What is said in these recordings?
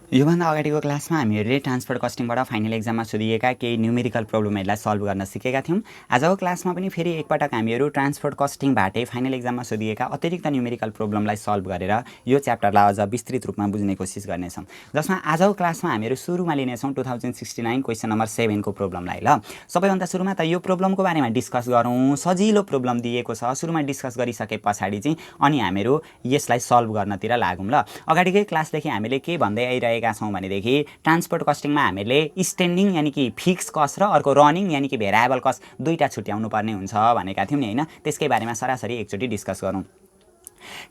योभन्दा अगाडिको क्लासमा हामीहरूले ट्रान्सपोर्ट कस्टिङबाट फाइनल एक्जाममा सोधिएका केही न्युमेरिकल प्रब्लमहरूलाई सल्भ गर्न सिकेका थियौँ। आजको क्लासमा पनि फेरि एकपटक हामीहरू ट्रान्सपोर्ट कस्टिङबाटै फाइनल एक्जाममा सोधिएका अतिरिक्त न्युमेरिकल प्रब्लमलाई सल्भ गरेर यो च्याप्टरलाई अझ विस्तृत रूपमा बुझ्ने कोसिस गर्नेछौँ। जसमा आजको क्लासमा हामीहरू सुरुमा लिनेछौँ 2069 क्वेसन नम्बर 7 को प्रब्लमलाई। ल सबैभन्दा सुरुमा त यो प्रब्लमको बारेमा डिस्कस गरौँ। सजिलो प्रब्लम दिएको छ, सुरुमा डिस्कस गरिसके पछाडि चाहिँ अनि हामीहरू यसलाई सल्भ गर्नतिर लागौँ। ल अगाडिकै क्लासदेखि हामीले के भन्दै आइरहेका छौँ भनेदेखि ट्रान्सपोर्ट कस्टिङमा हामीले स्ट्यान्डिङ यानि कि फिक्स कस्ट र अर्को रनिङ यानि कि भेरिएबल कस्ट दुईटा छुट्याउनु पर्ने हुन्छ भनेका थियौँ नि हैन। त्यसकै बारेमा सरासरी एकचोटि डिस्कस गरौँ।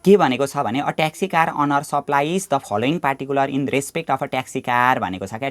के भनेको छ भने a taxi car honour supplies the following particular in respect of a taxi car भनेको छ क्या।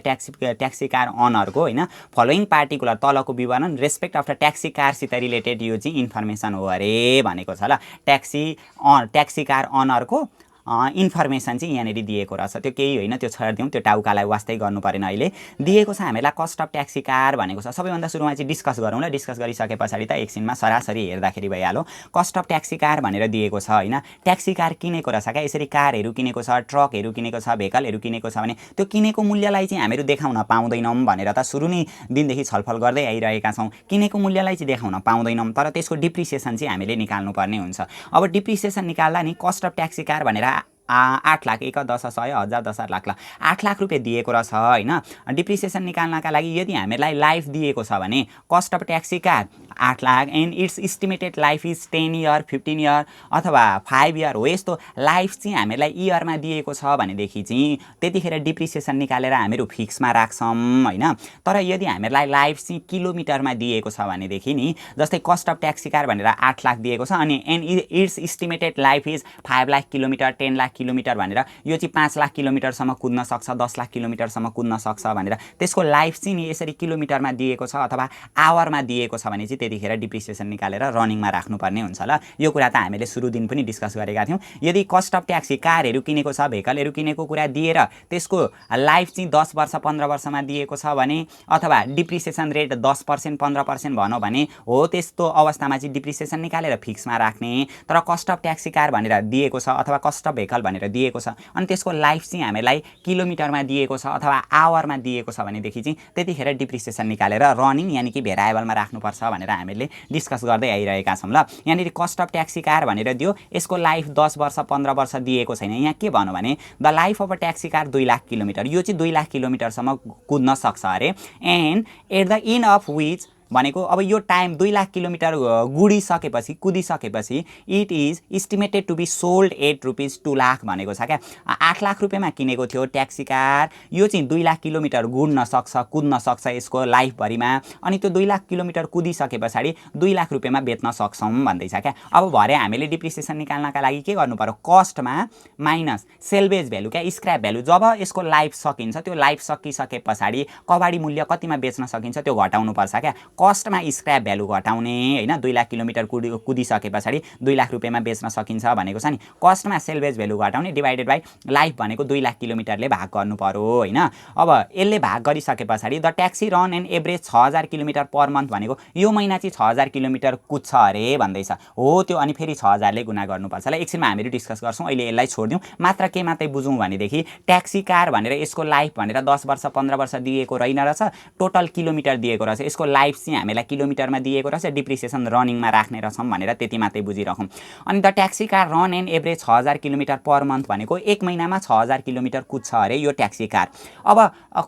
ट्याक्सी कार अनरको हैन फलोइङ पार्टिकुलर तलको विवरण रेस्पेक्ट अफ द ट्याक्सी कारसित रिलेटेड यो चाहिँ इन्फर्मेसन हो अरे भनेको छ। ल ट्याक्सी कार अनरको इन्फर्मेसन चाहिँ यहाँनिर दिएको रहेछ। त्यो केही होइन, त्यो छोडिदिउँ, त्यो टाउकालाई वास्तै गर्नु परेन। अहिले दिएको छ हामीलाई कस्ट अफ ट्याक्सी कार भनेको छ। सबैभन्दा सुरुमा चाहिँ डिस्कस गरौँ। ल डिस्कस गरिसके पछाडि त एकछिनमा सरासरी हेर्दाखेरि भइहाल्यो। कस्ट अफ ट्याक्सी कार भनेर दिएको छ हैन। ट्याक्सी कार किनेको रहेछ क्या। यसरी कारहरू किनेको छ, ट्रकहरू किनेको छ, भेकलहरू किनेको छ भने त्यो किनेको मूल्यलाई चाहिँ हामीहरू देखाउन पाउँदैनौँ भनेर त सुरु नै दिनदेखि छलफल गर्दै आइरहेका छौँ। किनेको मूल्यलाई चाहिँ देखाउन पाउँदैनौँ, तर त्यसको डिप्रिसिएसन चाहिँ हामीले निकाल्नु पर्ने हुन्छ। अब डिप्रिसिएसन निकाल्दा नि कस्ट अफ ट्याक्सी कार भनेर 8 लाख 1 10 100 1000 10 लाख 8 लाख रुपियाँ दिएको रहेछ हैन। डिप्रिसिएसन निकाल्नका लागि यदि हामीलाई लाइफ दिएको छ भने cost of taxi car 8 lakh and it's estimated life is 10 year 15 year अथवा 5 इयर हो। यस्तो लाइफ चाहिँ हामीलाई इयरमा दिएको छ भनेदेखि चाहिँ त्यतिखेर डिप्रिसिएसन निकालेर हामीहरू फिक्समा राख्छौँ हैन। तर यदि हामीलाई लाइफ चाहिँ किलोमिटरमा दिएको छ भनेदेखि नि जस्तै कस्ट अफ ट्याक्सी कार भनेर 8 लाख दिएको छ अनि and it's estimated life is 5 lakh kilometre 10 lakh kilometre भनेर यो चाहिँ 5 लाख किलोमिटरसम्म कुद्न सक्छ, 10 लाख किलोमिटरसम्म कुद्न सक्छ भनेर त्यसको लाइफ चाहिँ नि यसरी किलोमिटरमा दिएको छ अथवा आवरमा दिएको छ भने चाहिँ त्यतिखेर डिप्रिसिएसन निकालेर रनिङमा राख्नुपर्ने हुन्छ। ल यो कुरा त हामीले सुरु दिन पनि डिस्कस गरेका थियौँ। यदि कस्ट अफ ट्याक्सी कारहरू किनेको छ, भेकलहरू किनेको कुरा दिएर त्यसको लाइफ चाहिँ 10 वर्ष 15 वर्षमा दिएको छ भने अथवा डिप्रिसिएसन रेट 10% 15% भनौँ भने हो, त्यस्तो अवस्थामा चाहिँ डिप्रिसिएसन निकालेर फिक्समा राख्ने। तर कस्ट अफ ट्याक्सी कार भनेर दिएको छ अथवा कस्ट अफ भेकल भनेर दिएको छ अनि त्यसको लाइफ चाहिँ हामीलाई किलोमिटरमा दिएको छ अथवा आवरमा दिएको छ भनेदेखि चाहिँ त्यतिखेर डिप्रिसिएसन निकालेर रनिङ यानि कि भेरिएबलमा राख्नुपर्छ भनेर हामीले डिस्कस गर्दै आइरहेका छौँ। ल यहाँनिर कस्ट अफ ट्याक्सी कार भनेर दियो, यसको लाइफ 10 वर्ष 15 वर्ष दिएको छैन। यहाँ के भन्नु भने the life of a taxi car 2 lakh kilometre, यो चाहिँ 2 लाख किलोमिटरसम्म कुद्न सक्छ अरे। And at the end of which भनेको अब यो टाइम 2 लाख किलोमिटर गुडिसकेपछि कुदिसकेपछि it is estimated to be sold at rupees 2 lakh भनेको छ क्या। 8 लाख रुपियाँमा किनेको थियो ट्याक्सी कार, यो चाहिँ 2 लाख किलोमिटर गुड्न सक्छ कुद्न सक्छ यसको लाइफभरिमा अनि त्यो 2 लाख किलोमिटर कुदिसके पछाडि 2 लाख रुपियाँमा बेच्न सक्छौँ भन्दैछ क्या। अब भरे हामीले डिप्रिसिएसन निकाल्नका लागि के गर्नु पर्यो, कस्टमा माइनस सेल्वेज भ्यालु क्या, स्क्रैप भ्यालु। जब यसको लाइफ सकिन्छ त्यो लाइफ सकिसके पछाडि कबाडी मूल्य कतिमा बेच्न सकिन्छ त्यो घटाउनु पर्छ क्या। कस्टमा स्क्रैप भ्यालु घटाउने हैन, 2 लाख किलोमिटर कुदिसके पछाडि 2 लाख रुपियाँमा बेच्न सकिन्छ भनेको छ नि। कस्टमा सेल्वेज भ्यालु घटाउने डिभाइडेड बाइ लाइफ भनेको 2 लाख किलोमिटरले भाग गर्नु पर्यो हैन। अब यसले भाग गरिसके पछाडि the taxi run and average 6000 kilometre per month भनेको यो महिना चाहिँ 6000 किलोमिटर कुद्छ अरे भन्दैछ हो। त्यो अनि फेरि 6000 ले गुणा गर्नुपर्छ। ल एकछिनमा हामीहरू डिस्कस गर्छौँ, अहिले यसलाई छोडिदिउँ। मात्र के मात्रै बुझौँ भनेदेखि ट्याक्सी कार भनेर यसको लाइफ भनेर 10 वर्ष 15 वर्ष दिएको रहेन रहेछ, टोटल किलोमिटर दिएको रहेछ। यसको लाइफ चाहिँ हामीलाई किलोमिटरमा दिएको रहेछ, डिप्रिसिएसन रनिङमा राख्ने रहेछौँ भनेर त्यति मात्रै बुझिराखौँ। अनि the taxi car run and average 6000 kilometre per month भनेको एक महिनामा 6000 किलोमिटर कुद्छ अरे यो ट्याक्सी कार। अब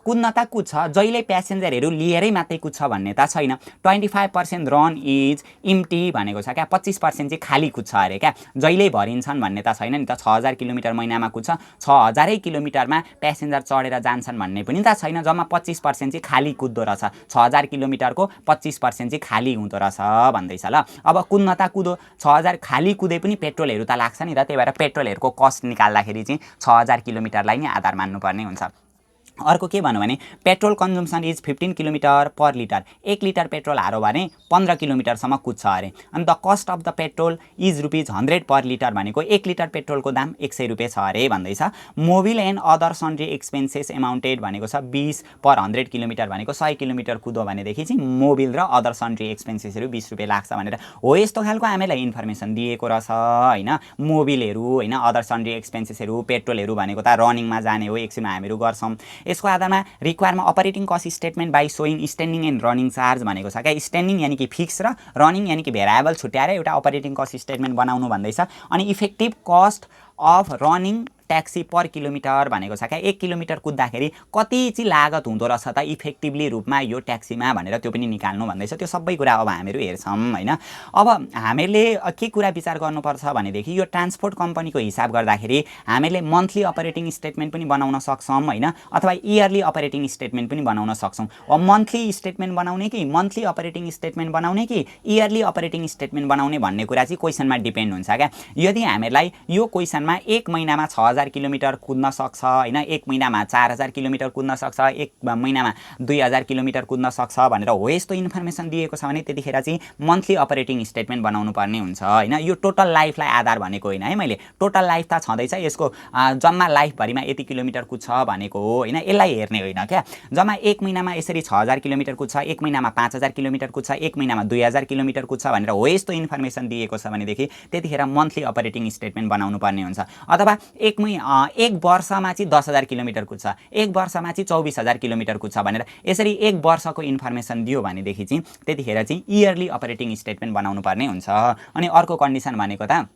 कुद्न त कुद्छ, जहिले प्यासेन्जरहरू लिएरै मात्रै कुद्छ भन्ने त छैन। 25% रन इज इम्टी भनेको छ क्या, 25% चाहिँ खाली कुद्छ अरे क्या, जहिले भरिन्छन् भन्ने त छैन नि त। 6000 किलोमिटर महिनामा कुद्छ, 6000 किलोमिटरमा प्यासेन्जर चढेर जान्छन् भन्ने पनि त छैन। जम्मा 25% चाहिँ खाली कुद्दो रहेछ, 6000 किलोमिटरको 25% चाहिँ खाली हुँदो रहेछ भन्दैछ। ल अब कुद्न त कुदो, 6000 खाली कुदे पनि पेट्रोलहरू त लाग्छ नि त, त्यही भएर पेट्रोलहरूको कस्ट निकाल्दाखेरि चाहिँ 6000 किलोमिटरलाई नै आधार मान्नुपर्ने हुन्छ। अर्को के भन्नु भने petrol consumption is 15 kilometre per litre 1 litre petrol हाल्यो भने 15 किलोमिटरसम्म कुद्छ अरे अनि the cost of the petrol is ₹100 per litre भनेको 1 लिटर पेट्रोलको दाम 100 रुपियाँ छ अरे भन्दैछ Mobil and other sundry expenses amounted भनेको छ 20 पर 100 किलोमिटर भनेको 100 किलोमिटर कुद्यो भनेदेखि चाहिँ मोबिल र अदर सन्ड्री एक्सपेन्सेसहरू 20 रुपियाँ लाग्छ भनेर हो यस्तो खालको हामीलाई इन्फर्मेसन दिएको रहेछ हैन मोबिलहरू हैन अदर सन्ड्री एक्सपेन्सेसहरू पेट्रोलहरू भनेको त रनिङमा जाने हो एकछिनमा हामीहरू गर्छौं यसको आधारमा रिक्वायरमा operating cost statement by showing standing and running charge भनेको छ क्या स्ट्यान्डिङ यानि कि फिक्स र रनिङ यानि कि भेरिएबल छुट्याएर एउटा अपरेटिङ कस्ट स्टेटमेन्ट बनाउनु भन्दैछ अनि effective cost of running taxi per kilometre भनेको छ क्या 1 किलोमिटर कुद्दाखेरि कति चाहिँ लागत हुँदो रहेछ त इफेक्टिभली रूपमा यो ट्याक्सीमा भनेर त्यो पनि निकाल्नु भन्दैछ त्यो सबै कुरा अब हामीहरू हेर्छौं हैन अब हामीले के कुरा विचार गर्नुपर्छ भनेदेखि यो ट्रान्सपोर्ट कम्पनीको हिसाब गर्दाखेरि हामीले मन्थली अपरेटिङ स्टेटमेन्ट पनि बनाउन सक्छौं हैन अथवा इयरली अपरेटिङ स्टेटमेन्ट पनि बनाउन सक्छौं अब मन्थली स्टेटमेन्ट बनाउने कि मन्थली अपरेटिङ स्टेटमेन्ट बनाउने कि इयरली अपरेटिङ स्टेटमेन्ट बनाउने भन्ने कुरा चाहिँ क्वेशनमा डिपेन्ड हुन्छ क्या यदि हामीलाई यो क्वेशनमा 1 महिनामा 6000 किलोमिटर कुद्न सक्छ हैन 1 महिनामा 4000 किलोमिटर कुद्न सक्छ 1 महिनामा 2000 किलोमिटर कुद्न सक्छ भनेर हो यस्तो इन्फर्मेसन दिएको छ भने त्यतिखेर चाहिँ मन्थली अपरेटिङ स्टेटमेन्ट बनाउनु पर्ने हुन्छ हैन यो टोटल लाइफलाई आधार भनेको होइन है मैले टोटल लाइफ त छँदैछ यसको जम्मा लाइफ भरिमा यति किलोमिटर कुद्छ भनेको हो हैन यसलाई हेर्ने होइन क्या जम्मा 1 महिनामा यसरी 6000 किलोमिटर कुद्छ 1 महिनामा 5000 किलोमिटर कुद्छ 1 महिनामा 2000 किलोमिटर कुद्छ भनेर हो यस्तो इन्फर्मेसन दिएको छ भनेदेखि त्यतिखेर मन्थली अपरेटिङ स्टेटमेन्ट बनाउनु पर्ने हुन्छ अथवा एक वर्षमा चाहिँ 10000 किलोमिटर कुद्छ एक वर्षमा चाहिँ 24000 किलोमिटर कुद्छ भनेर यसरी एक वर्षको इन्फर्मेसन दियो भनेदेखि चाहिँ त्यतिखेर चाहिँ इयरली अपरेटिङ स्टेटमेन्ट बनाउनु पर्ने हुन्छ अनि अर्को कन्डिसन भनेको त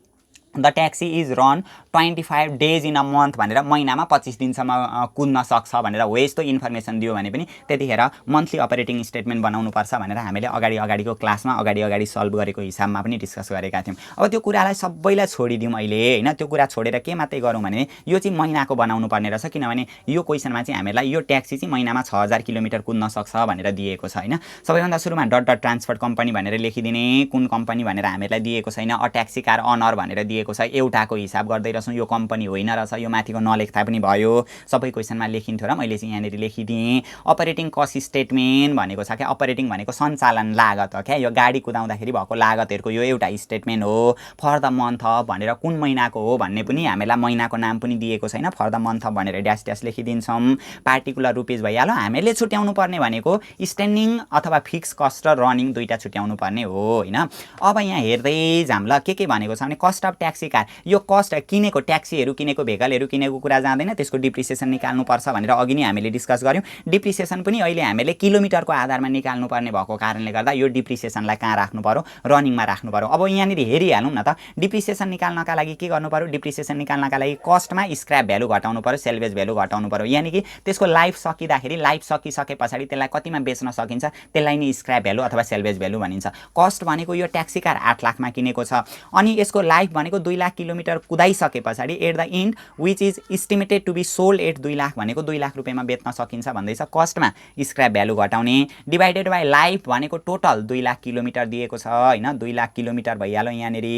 the taxi is run 25 days in a month भनेर महिनामा 25 दिनसम्म कुद्न सक्छ भनेर हो यस्तो इन्फर्मेसन दियो भने पनि त्यतिखेर मन्थली अपरेटिङ स्टेटमेन्ट बनाउनु पर्छ भनेर हामीले अगाडिको क्लासमा अगाडि सल्भ गरेको हिसाबमा पनि डिस्कस गरेका थियौं अब त्यो कुरालाई सबैलाई छोडिदिउँ अहिले हैन त्यो कुरा छोडेर के मात्रै गरौँ भने यो चाहिँ महिनाको बनाउनु पर्ने रहेछ किनभने यो क्वेशनमा चाहिँ हामीलाई यो ट्याक्सी चाहिँ महिनामा 6000 किलोमिटर कुद्न सक्छ भनेर दिएको छ हैन सबैभन्दा सुरुमा डट ट्रान्सपोर्ट कम्पनी भनेर लेखिदिने कुन कम्पनी भनेर हामीलाई दिएको छैन अ ट्याक्सी कार अनर भनेर दिएको छ एउटाको हिसाब गर्दै रहछौं यो कम्पनी होइन रहेछ यो माथिको नलेख्दा पनि भयो सबै क्वेशनमा लेखिन्थ्यो र मैले चाहिँ यहाँनेरि लेखिदिएँ अपरेटिङ कस्ट स्टेटमेन्ट भनेको छ क्या अपरेटिङ भनेको सञ्चालन लागत हो क्या यो गाडी कुदाउँदाखेरि भएको लागतहरुको यो एउटा स्टेटमेन्ट हो फर द मन्थ भनेर कुन महिनाको हो भन्ने पनि हामीलाई महिनाको नाम पनि दिएको छैन फर द मन्थ भनेर ड्यास ड्यास लेखिदिन्छौं पार्टिकुलर रुपीज भइहाल्यो हामीले छुट्याउनु पर्ने भनेको स्ट्यान्डिङ अथवा फिक्स कस्ट र रनिङ दुईटा छुट्याउनु पर्ने हो हैन अब यहाँ हेर्दै जाम ल के भनेको छ भने कस्ट अफ ट्याक्सी कार यो कस्ट किनेको ट्याक्सीहरु किनेको भेकलहरु किनेको कुरा जाँदैन त्यसको डिप्रिसिएसन निकाल्नु पर्छ भनेर अघि नै हामीले डिस्कस गर्यौं डिप्रिसिएसन पनि अहिले हामीले किलोमिटरको आधारमा निकाल्नु पर्ने भएको कारणले गर्दा यो डिप्रिसिएसनलाई कहाँ राख्नु पर्यो रनिङमा राख्नु पर्यो अब यहाँनिर हेरिहालौं न त डिप्रिसिएसन निकाल्नका लागि के गर्नु पर्यो डिप्रिसिएसन निकाल्नका लागि कस्टमा स्क्रैप भ्यालु घटाउनु पर्यो सेल्वेज भ्यालु घटाउनु पर्यो यानी कि त्यसको लाइफ सकिदाखेरि लाइफ सकिसकेपछि त्यसलाई कतिमा बेच्न सकिन्छ त्यसलाई नि स्क्रैप भ्यालु अथवा सेल्वेज भ्यालु भनिन्छ कस्ट भनेको यो ट्याक्सी कार 8 लाखमा किनेको छ अनि यसको लाइफ भनेको 2 लाख किलोमिटर कुदाइसकेपछि at the end which is estimated to be sold at 2 lakh भनेको 2 लाख रुपैयाँमा बेच्न सकिन्छ भन्दैछ कस्टमा स्क्रैप भ्यालु घटाउने डिवाइडेड बाइ लाइफ भनेको टोटल 2 लाख किलोमिटर दिएको छ हैन 2 लाख किलोमिटर भइहाल्यो यहाँनेरि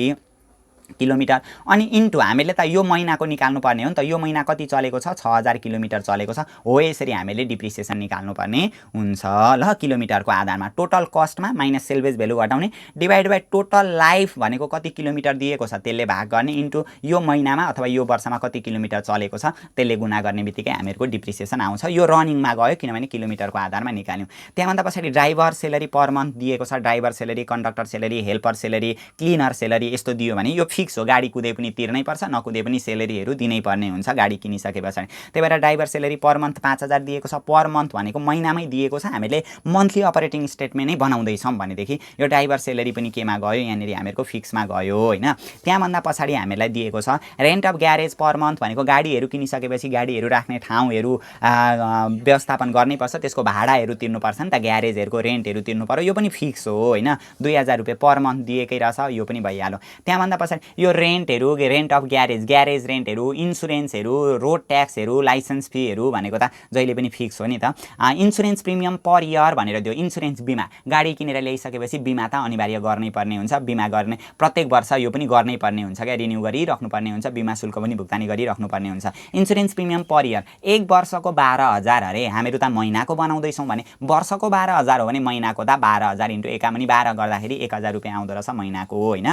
किलोमिटर अनि इन्टु हामीले त यो महिनाको निकाल्नु पर्ने हो नि त यो महिना कति चलेको छ 6000 किलोमिटर चलेको छ हो यसरी हामीले डिप्रिसिएसन निकाल्नु पर्ने हुन्छ ल किलोमिटरको आधारमा टोटल कस्टमा माइनस सेल्वेज भ्यालु घटाउने डिवाइड बाइ टोटल लाइफ भनेको कति किलोमिटर दिएको छ त्यसले भाग गर्ने इन्टु यो महिनामा अथवा यो वर्षमा कति किलोमिटर चलेको छ त्यसले गुणा गर्ने बित्तिकै हामीहरुको डिप्रिसिएसन आउँछ यो रनिङमा गयो किनभने किलोमिटरको आधारमा निकाल्यौं त्यसभन्दा पछाडी ड्राइभर सेलेरी पर मन्थ दिएको छ driver salary conductor salary helper salary cleaner salary यस्तो दियो भने यो फिक्स हो गाडी कुदे पनि तिर्नै पर्छ नकुदे पनि सेलेरीहरु दिनै पर्ने हुन्छ गाडी किनिसकेपछि त्यही भएर ड्राइभर सेलेरी पर मन्थ 5000 दिएको छ पर मन्थ भनेको महिनामै दिएको छ हामीले मन्थली अपरेटिङ स्टेटमेन्ट नै बनाउँदै छौं भनेदेखि यो ड्राइभर सेलेरी पनि केमा गयो यहाँनेरि हामीहरुको फिक्समा गयो हैन त्यहाँभन्दा पछाडी हामीलाई दिएको छ rent of garage per month भनेको गाडीहरु किनिसकेपछि गाडीहरु राख्ने ठाउँहरु व्यवस्थापन गर्नै पर्छ त्यसको भाडाहरु तिर्नु पर्छ नि त ग्यारेजहरुको रेन्टहरु तिर्नु पर्यो यो पनि फिक्स हो हैन 2000 रुपैयाँ पर मन्थ दिएकै रहेछ यो पनि भइहाल्यो त्यहाँभन्दा पछाडी यो रेन्टहरू, रेन्ट अफ ग्यारेज रेन्टहरू, इन्सुरेन्सहरू, रोड ट्याक्सहरू, लाइसेन्स फीहरू भनेको त जहिले पनि फिक्स हो नि त। इन्सुरेन्स प्रिमियम पर इयर भनेर दियो, इन्सुरेन्स बिमा गाडी किनेर ल्याइसकेपछि बिमा त अनिवार्य गर्नै पर्ने हुन्छ, बिमा गर्ने प्रत्येक वर्ष यो पनि गर्नै पर्ने हुन्छ क्या, रिन्यू गरिराख्नु पर्ने हुन्छ, बिमा शुल्क पनि भुक्तानी गरिराख्नु पर्ने हुन्छ। इन्सुरेन्स प्रिमियम पर इयर एक वर्षको 12,000 अरे, हामीहरू त महिनाको बनाउँदैछौँ भने वर्षको 12,000 हो भने महिनाको त 12,000 इन्टु एकामुनि 12 गर्दाखेरि 1,000 रुपियाँ आउँदो रहेछ महिनाको, होइन।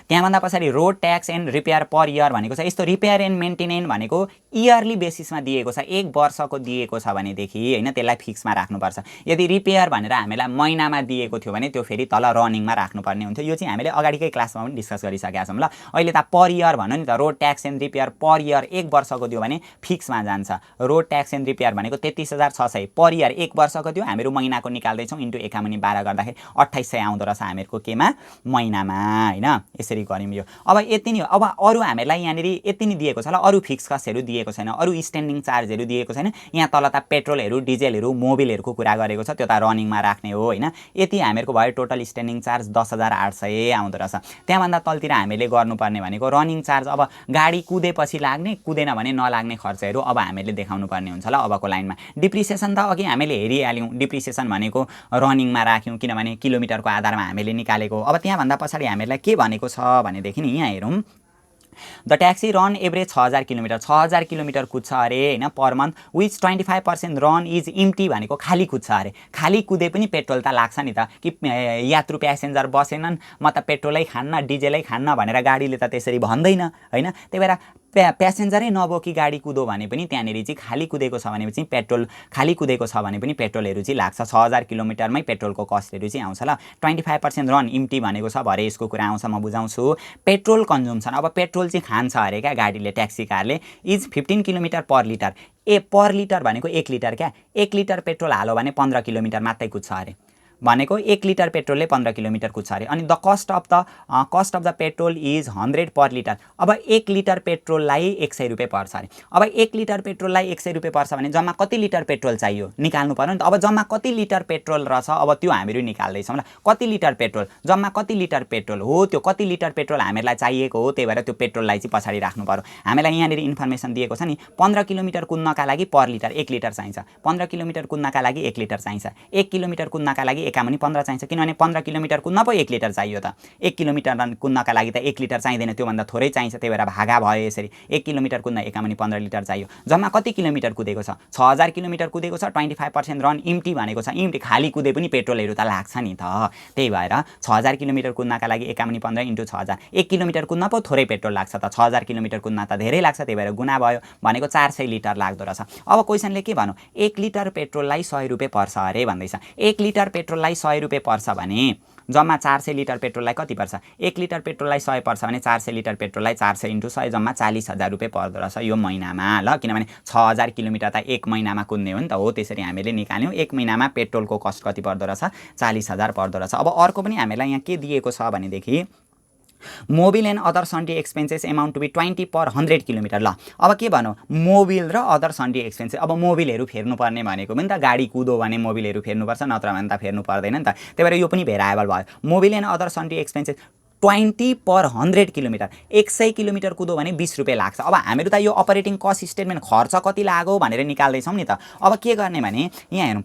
त्यहाँभन्दा पछाडि road tax and repair per year भनेको छ। यस्तो रिपेयर एन्ड मेन्टेनेन्स भनेको इयरली बेसिसमा दिएको छ, एक वर्षको दिएको छ भनेदेखि होइन त्यसलाई फिक्समा राख्नुपर्छ। यदि रिपेयर भनेर हामीलाई महिनामा दिएको थियो भने त्यो फेरि तल रनिङमा राख्नुपर्ने हुन्थ्यो। यो चाहिँ हामीले अगाडिकै क्लासमा पनि डिस्कस गरिसकेका छौँ ल। अहिले त पर इयर भन्नु नि त, road tax and repair per year एक वर्षको दियो भने फिक्समा जान्छ। रोड ट्याक्स एन्ड रिपेयर भनेको 33,600 पर इयर एक वर्षको दियो, हामीहरू महिनाको निकाल्दैछौँ, इन्टु एकामुनि 12 गर्दाखेरि 2800 आउँदो रहेछ हामीहरूको केमा महिनामा, होइन। यसरी गऱ्यौँ यो। अब यति नै हो। अब अरू हामीलाई यहाँनिर यति नै दिएको छ ल, अरू फिक्स कस्टहरू दिएको छैन, अरू स्ट्यान्डिङ चार्जहरू दिएको छैन। यहाँ तल त पेट्रोलहरू, डिजेलहरू, मोबिलहरूको कुरा गरेको छ, त्यो त रनिङमा राख्ने हो, होइन। यति हामीहरूको भयो टोटल स्ट्यान्डिङ चार्ज 10,800 आउँदो रहेछ। त्यहाँभन्दा तलतिर हामीले गर्नुपर्ने भनेको रनिङ चार्ज। अब गाडी कुदेपछि लाग्ने, कुदेन भने नलाग्ने खर्चहरू अब हामीले देखाउनु पर्ने हुन्छ ल अबको लाइनमा। डिप्रिसिएसन त अघि हामीले हेरिहाल्यौँ, डिप्रिसिएसन भनेको रनिङमा राख्यौँ किनभने किलोमिटरको आधारमा हामीले निकालेको। अब त्यहाँभन्दा पछाडि हामीलाई के भनेको छ भनेदेखि नि यहाँ हेरौँ, the taxi run average 6,000 kilometre, 6,000 kilometre कुद्छ अरे, होइन, per month. Which 25% run is empty भनेको खाली कुद्छ अरे। खाली कुदे पनि पेट्रोल त लाग्छ नि त, कि यात्रु प्यासेन्जर बसेनन् म त पेट्रोलै खान्न डिजेलै खान्न भनेर गाडीले त त्यसरी भन्दैन, होइन। त्यही भएर प्यासेन्जरै नबोकी गाडी कुदो भने पनि त्यहाँनिर चाहिँ खाली कुदेको छ भने चाहिँ पेट्रोल, खाली कुदेको छ भने पनि पेट्रोलहरू चाहिँ लाग्छ। 6,000 किलोमिटरमै पेट्रोलको कस्टहरू चाहिँ आउँछ ल। 25% रन इम्टी भनेको छ, भरे यसको कुरा आउँछ म बुझाउँछु। पेट्रोल कन्ज्युम्सन, अब पेट्रोल चाहिँ खान्छ अरे क्या गाडीले, ट्याक्सी कारले, is 15 kilometre per litre. Per litre भनेको 1 लिटर क्या, 1 लिटर पेट्रोल हाल्यो भने 15 किलोमिटर मात्रै कुद्छ अरे, भनेको 1 लिटर पेट्रोलले 15 किलोमिटर कुद्छ अरे। अनि the cost of the petrol is 100 per litre. अब 1 लिटर पेट्रोललाई 100 रुपियाँ पर्छ अरे। अब 1 लिटर पेट्रोललाई 100 रुपियाँ पर्छ भने जम्मा कति लिटर पेट्रोल चाहियो निकाल्नु पर्यो नि त। अब जम्मा कति लिटर पेट्रोल रहेछ अब त्यो हामीहरू निकाल्दैछौँ ल। कति लिटर पेट्रोल, जम्मा कति लिटर पेट्रोल हो, त्यो कति लिटर पेट्रोल हामीलाई चाहिएको हो, त्यही भएर त्यो पेट्रोललाई चाहिँ पछाडि राख्नु पर्यो। हामीलाई यहाँनिर इन्फर्मेसन दिएको छ नि, 15 किलोमिटर कुद्नका लागि पर लिटर 1 लिटर चाहिन्छ, 15 किलोमिटर कुद्नका लागि 1 लिटर चाहिन्छ, 1 किलोमिटर कुद्नका लागि एकामुनि 15 चाहिन्छ, किनभने 15 किलोमिटर कुद्न पो 1 लिटर चाहियो त। 1 किलोमिटर कुद्नका लागि त 1 लिटर चाहिँदैन, त्योभन्दा थोरै चाहिन्छ, त्यही भएर भागा भयो यसरी। 1 किलोमिटर कुद्न एकामुनि 15 लिटर चाहियो। जम्मा कति किलोमिटर कुदेको छ, 6,000 किलोमिटर कुदेको छ। 25% रन इम्टी भनेको छ, इम्टी खाली कुदे पनि पेट्रोलहरू त लाग्छ नि त। त्यही भएर 6,000 किलोमिटर कुद्नका लागि एकामुनि 15 इन्टु 6,000, 1 किलोमिटर कुद्न पो थोरै पेट्रोल लाग्छ त, 6,000 किलोमिटर कुद्न त धेरै लाग्छ, त्यही भएर गुणा भयो भनेको 400 लिटर लाग्दो रहेछ। अब क्वेसनले के भन्यो, 1 लिटर पेट्रोललाई 100 रुपियाँ पर्छ अरे भन्दैछ। 1 लिटर पेट्रोललाई 100 रुपियाँ पर्छ भने जम्मा 400 लिटर पेट्रोललाई कति पर्छ, 1 लिटर पेट्रोललाई 100 पर्छ भने 400 लिटर पेट्रोललाई 400 इन्टु 100 जम्मा 40,000 रुपियाँ पर्दो रहेछ यो महिनामा ल। किनभने 6,000 किलोमिटर त एक महिनामा कुद्ने हो नि त, हो त्यसरी हामीले निकाल्यौँ। एक महिनामा पेट्रोलको कस्ट कति पर्दो रहेछ, 40,000 पर्दो रहेछ। अब अर्को पनि हामीलाई यहाँ के दिएको छ भनेदेखि, Mobil and other sundry expenses amount to be 20 per 100 kilometre. ल अब के भनौँ, मोबिल र अदर सन्डी एक्सपेन्सेस। अब मोबिलहरू फेर्नुपर्ने भनेको पनि त गाडी कुदो भने मोबिलहरू फेर्नुपर्छ, नत्र भने त फेर्नु पर्दैन नि त। त्यही भएर यो पनि भेराएबल भयो। Mobil and other sundry expenses 20 per 100 kilometre, 100 kilometre कुदो भने 20 रुपियाँ लाग्छ। अब हामीहरू त यो अपरेटिङ कस्ट स्टेटमेन्ट खर्च कति लाग्यो भनेर निकाल्दैछौँ नि त। अब के गर्ने भने यहाँ हेरौँ,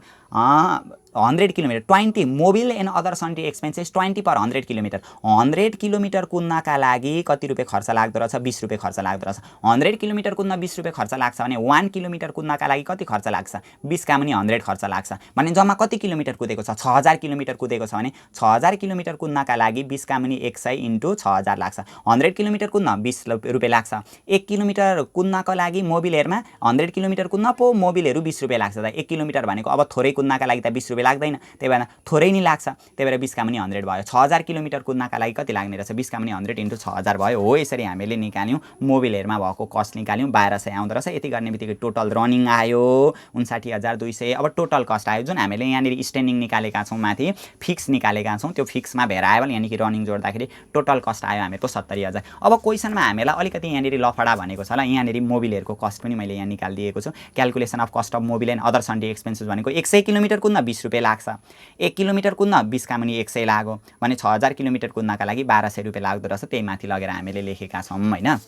100 kilometre 20 Mobil and other sundry expenses 20 per 100 kilometre. 100 kilometre कुद्नका लागि कति रुपियाँ खर्च लाग्दो रहेछ, 20 रुपियाँ खर्च लाग्दो रहेछ। 100 किलोमिटर कुद्न 20 रुपियाँ खर्च लाग्छ भने 1 किलोमिटर कुद्नका लागि कति खर्च लाग्छ, 20 का मुनि 100 खर्च लाग्छ भने जम्मा कति किलोमिटर कुदेको छ, 6,000 किलोमिटर कुदेको छ भने 6,000 किलोमिटर कुद्नका लागि 20 का मुनि 100 इन्टु 6,000 लाग्छ। 100 किलोमिटर कुद्न 20 रुपियाँ लाग्छ। 1 किलोमिटर कुद्नको लागि मोबिलहरूमा 100 किलोमिटर कुद्न पो मोबिलहरू 20 रुपियाँ लाग्छ त। 1 किलोमिटर भनेको अब थोरै कुद्नका लागि त 20 रुपियाँ लाग्दैन, त्यही भएर थोरै नै लाग्छ, त्यही भएर 20 का मुनि 100 भयो। 6,000 किलोमिटर कुद्नका लागि कति लाग्ने रहेछ, 20 का मुनि 100 इन्टु 6,000 भयो। हो यसरी हामीले निकाल्यौँ, मोबिलहरूमा भएको कस्ट निकाल्यौँ, 1200 आउँदो रहेछ। यति गर्ने बित्तिकै टोटल रनिङ आयो 59,200। अब टोटल कस्ट आयो जुन हामीले यहाँनिर स्ट्यान्डिङ निकालेका छौँ, माथि फिक्स निकालेका छौँ, त्यो फिक्समा भेराएबल यानि कि रनिङ जोड्दाखेरि टोटल कस्ट आयो हामीहरूको 70,000। अब क्वेसनमा हामीलाई अलिकति यहाँनिर लफडा भनेको छ ल, यहाँनिर मोबिलहरूको कस्ट पनि मैले यहाँ निकालिदिएको छु। Calculation of cost of Mobil and other sundry expenses भनेको 100 किलोमिटर कुद्न 20 रुपियाँ लाग्छ। 1 किलोमिटर कुद्न 20 का मुनि 100 लाग्यो भने 6000 किलोमिटर कुद्नका लागि 1200 रुपियाँ लाग्दो रहेछ। त्यही माथि लगेर हामीले लेखेका छौँ हैन।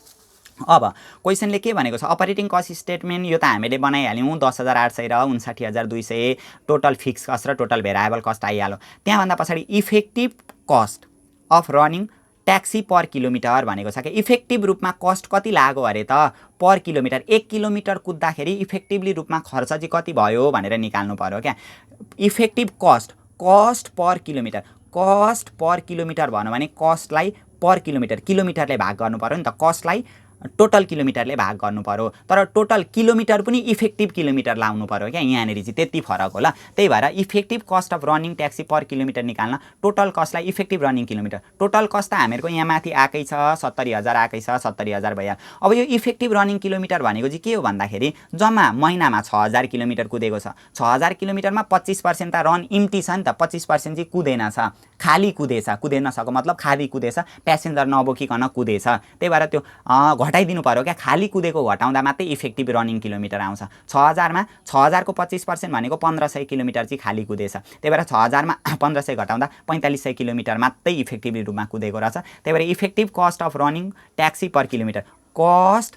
अब क्वेसनले के भनेको छ, अपरेटिङ कस्ट स्टेटमेन्ट यो त हामीले बनाइहाल्यौँ 10,800 र 59,200 टोटल फिक्स कस्ट र टोटल भेरिएबल कस्ट आइहाल्यो। त्यहाँभन्दा पछाडि effective cost of running taxi per kilometre भनेको छ कि इफेक्टिभ रूपमा कस्ट कति लाग्यो अरे त पर किलोमिटर। 1 किलोमिटर कुद्दाखेरि इफेक्टिभली रूपमा खर्च चाहिँ कति भयो भनेर निकाल्नु पर्यो क्या। Effective cost per kilometre, cost per kilometre भन्यो भने कस्टलाई पर किलोमिटरले भाग गर्नु पर्यो नि त, कस्टलाई टोटल किलोमिटरले भाग गर्नु पर्यो। तर टोटल किलोमिटर पनि इफेक्टिभ किलोमिटर लाउनु पर्यो क्या, यहाँनिर चाहिँ त्यति फरक होला। त्यही भएर effective cost of running taxi per kilometre निकाल्न टोटल कस्टलाई effective running kilometre, total cost त हामीहरूको यहाँ माथि आएकै छ 70,000 आएकै छ, 70,000 भइहाल्यो। अब यो इफेक्टिभ रनिङ किलोमिटर भनेको चाहिँ के हो भन्दाखेरि जम्मा महिनामा 6000 किलोमिटर कुदेको छ। 6000 किलोमिटरमा 25% त रन इम्टी छ नि त, 25% चाहिँ कुदेन छ, खाली कुदेछ। कुदेन सको मतलब खाली कुदेछ, प्यासेन्जर नबोकिकन कुदेछ। त्यही भएर त्यो घटाइदिनु पर्यो क्या, खाली कुदेको घटाउँदा मात्रै इफेक्टिभ रनिङ किलोमिटर आउँछ। 6000मा 6000 को 25% भनेको 1500 किलोमिटर चाहिँ खाली कुदेछ। त्यही भएर 6000मा 1500 घटाउँदा 4500 किलोमिटर मात्रै इफेक्टिभ रूपमा कुदेको रहेछ। त्यही भएर effective cost of running taxi per kilometre, cost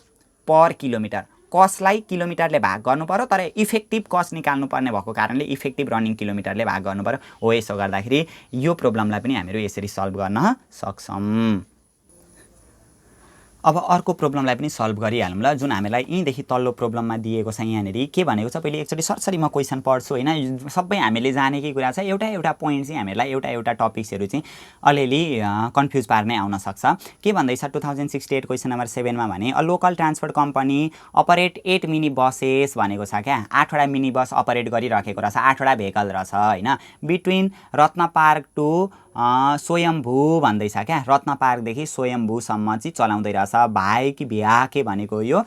per kilometre, कस्टलाई किलोमिटरले भाग गर्नु पर्यो, तर इफेक्टिभ कस्ट निकाल्नु पर्ने भएको कारणले इफेक्टिभ रनिङ किलोमिटरले भाग गर्नु पर्यो। हो यसो गर्दाखेरि यो प्रब्लमलाई पनि हामीहरू यसरी सल्भ गर्न सक्छौँ। अब अर्को प्रब्लमलाई पनि सल्भ गरिहालौँ ल, जुन हामीलाई यहीँदेखि तल्लो प्रब्लममा दिएको छ। यहाँनिर के भनेको छ, पहिले एकचोटि सरसरी म क्वेसन पढ्छु होइन, सबै हामीले जानेकै कुरा छ। एउटा पोइन्ट चाहिँ हामीलाई एउटा टपिक्सहरू चाहिँ अलिअलि कन्फ्युज पार्ने आउन सक्छ। के भन्दैछ 2068 क्वेसन नम्बर 7मा भने a local transport company operate 8 mini buses भनेको छ क्या। 8वटा मिनी बस अपरेट गरिराखेको रहेछ, 8वटा भेहिकल रहेछ होइन, between Ratna Park to Swayambhu भन्दैछ क्या। रत्न पार्कदेखि स्वयम्भूसम्म चाहिँ चलाउँदै रहेछ। भाइक भ्याके भनेको यो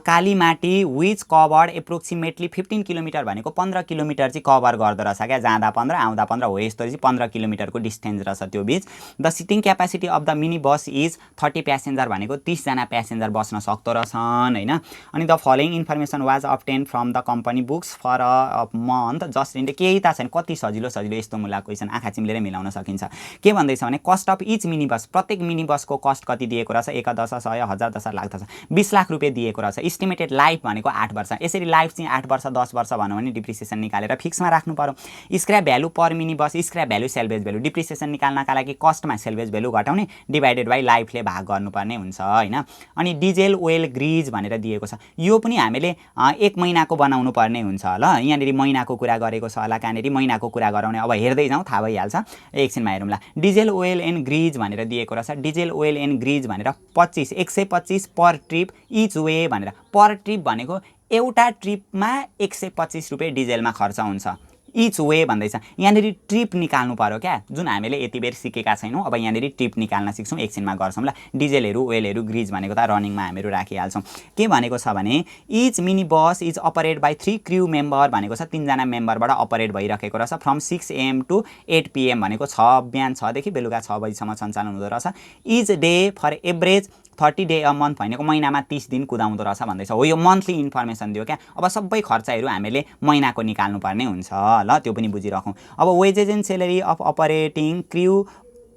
Kalimati which covered approximately 15 kilometre भनेको 15 किलोमिटर चाहिँ कभर गर्दो रहेछ क्या, जाँदा 15 आउँदा 15 हो यस्तो चाहिँ 15 किलोमिटरको डिस्टेन्स रहेछ त्यो बिच। The seating capacity of the mini bus is 30 passenger भनेको 30 जना प्यासेन्जर बस्न सक्दो रहेछन् होइन। अनि the following information was obtained from the company books for a month just end, केही त छैन, कति सजिलो यस्तो मुला क्वेसन आँखा चिम्लेर मिलाउन सकिन्छ। के भन्दैछ भने कस्ट अफ इच मिनी बस, प्रत्येक मिनी बसको कस्ट कति दिएको रहेछ, 1 10 100 1000 10 लाख 20 लाख रुपियाँ दिएको रहेछ। इस्टिमेटेड लाइफ भनेको 8 वर्ष। यसरी लाइफ चाहिँ 8 वर्ष 10 वर्ष भन्यो भने डिप्रिसिएसन निकालेर फिक्समा राख्नु पर्यो। Scrap value per mini bus, scrap value salvage value, depreciation निकाल्नका लागि कस्टमा सेल्भेज भ्यालु घटाउने डिभाइडेड बाई लाइफले भाग गर्नुपर्ने हुन्छ होइन। अनि डिजेल ओइल ग्रिज भनेर दिएको छ, यो पनि हामीले 1 महिनाको बनाउनु पर्ने हुन्छ ल। यहाँनिर महिनाको कुरा गरेको छ होला, कहाँनिर महिनाको कुरा गराउने, अब हेर्दै जाउँ थाहा भइहाल्छ। एकछिनमा हेरौँला। डिजेल ओइल एन्ड ग्रिज भनेर दिएको रहेछ। डिजेल ओइल एन्ड ग्रिज भनेर 125 पर ट्रिप इच वे भनेर, पर ट्रिप भनेको एउटा ट्रिपमा 125 रुपियाँ डिजेलमा खर्च हुन्छ। इच वे भन्दैछ, यहाँनिर ट्रिप निकाल्नु पर्यो क्या, जुन हामीले यति बेर सिकेका छैनौँ। अब यहाँनिर ट्रिप निकाल्न सिक्छौँ, एकछिनमा गर्छौँ ल। डिजेलहरू ओइलहरू ग्रिज भनेको त रनिङमा हामीहरू राखिहाल्छौँ। के भनेको छ भने each mini bus is operate by 3 crew member भनेको छ, 3 जना मेम्बरबाट अपरेट भइरहेको रहेछ। फ्रम 6 AM टु 8 PM भनेको बिहान 6 देखि बेलुका 6 बजीसम्म सञ्चालन हुँदो रहेछ। Each day for average 30 day a month भनेको महिनामा 30 दिन कुदाउँदो रहेछ भन्दैछ। हो यो मन्थली इन्फर्मेसन दियो क्या। अब सबै खर्चहरू हामीले महिनाको निकाल्नु पर्ने हुन्छ ल, त्यो पनि बुझिराखौँ। अब wages and salary of operating crew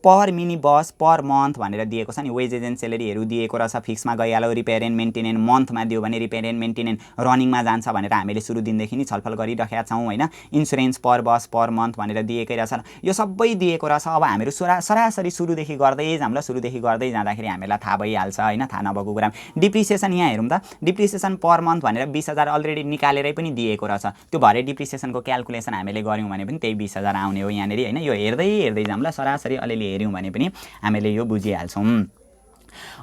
per mini bus per month भनेर दिएको छ नि। वेजेज एन्ड सेलेरीहरू दिएको रहेछ, फिक्समा गइहाल्यो। रिपेयर एन्ड मेन्टेनेन्स मन्थमा दियो भने रिपेयर एन्ड मेन्टेनेन्स रनिङमा जान्छ भनेर हामीले सुरु दिनदेखि नै छलफल गरिरहेका छौँ होइन। इन्सुरेन्स पर बस पर मन्थ भनेर दिएकै रहेछ, यो सबै दिएको रहेछ। अब हामीहरू सरासरी सुरुदेखि गर्दै जाऊँ ल। सुरुदेखि गर्दै जाँदाखेरि हामीलाई थाहा भइहाल्छ होइन, थाहा नभएको कुरा। डिप्रिसिएसन यहाँ हेरौँ त, डिप्रिसिएसन पर मन्थ भनेर 20,000 अलरेडी निकालेरै पनि दिएको रहेछ। त्यो भरे डिप्रिसिएसनको क्यालकुलेसन हामीले गऱ्यौँ भने पनि त्यही 20,000 आउने हो यहाँनिर होइन। यो हेर्दै जाऊँ ल, सरासरी अलिअलि हेऱ्यौँ भने पनि हामीले यो बुझिहाल्छौँ।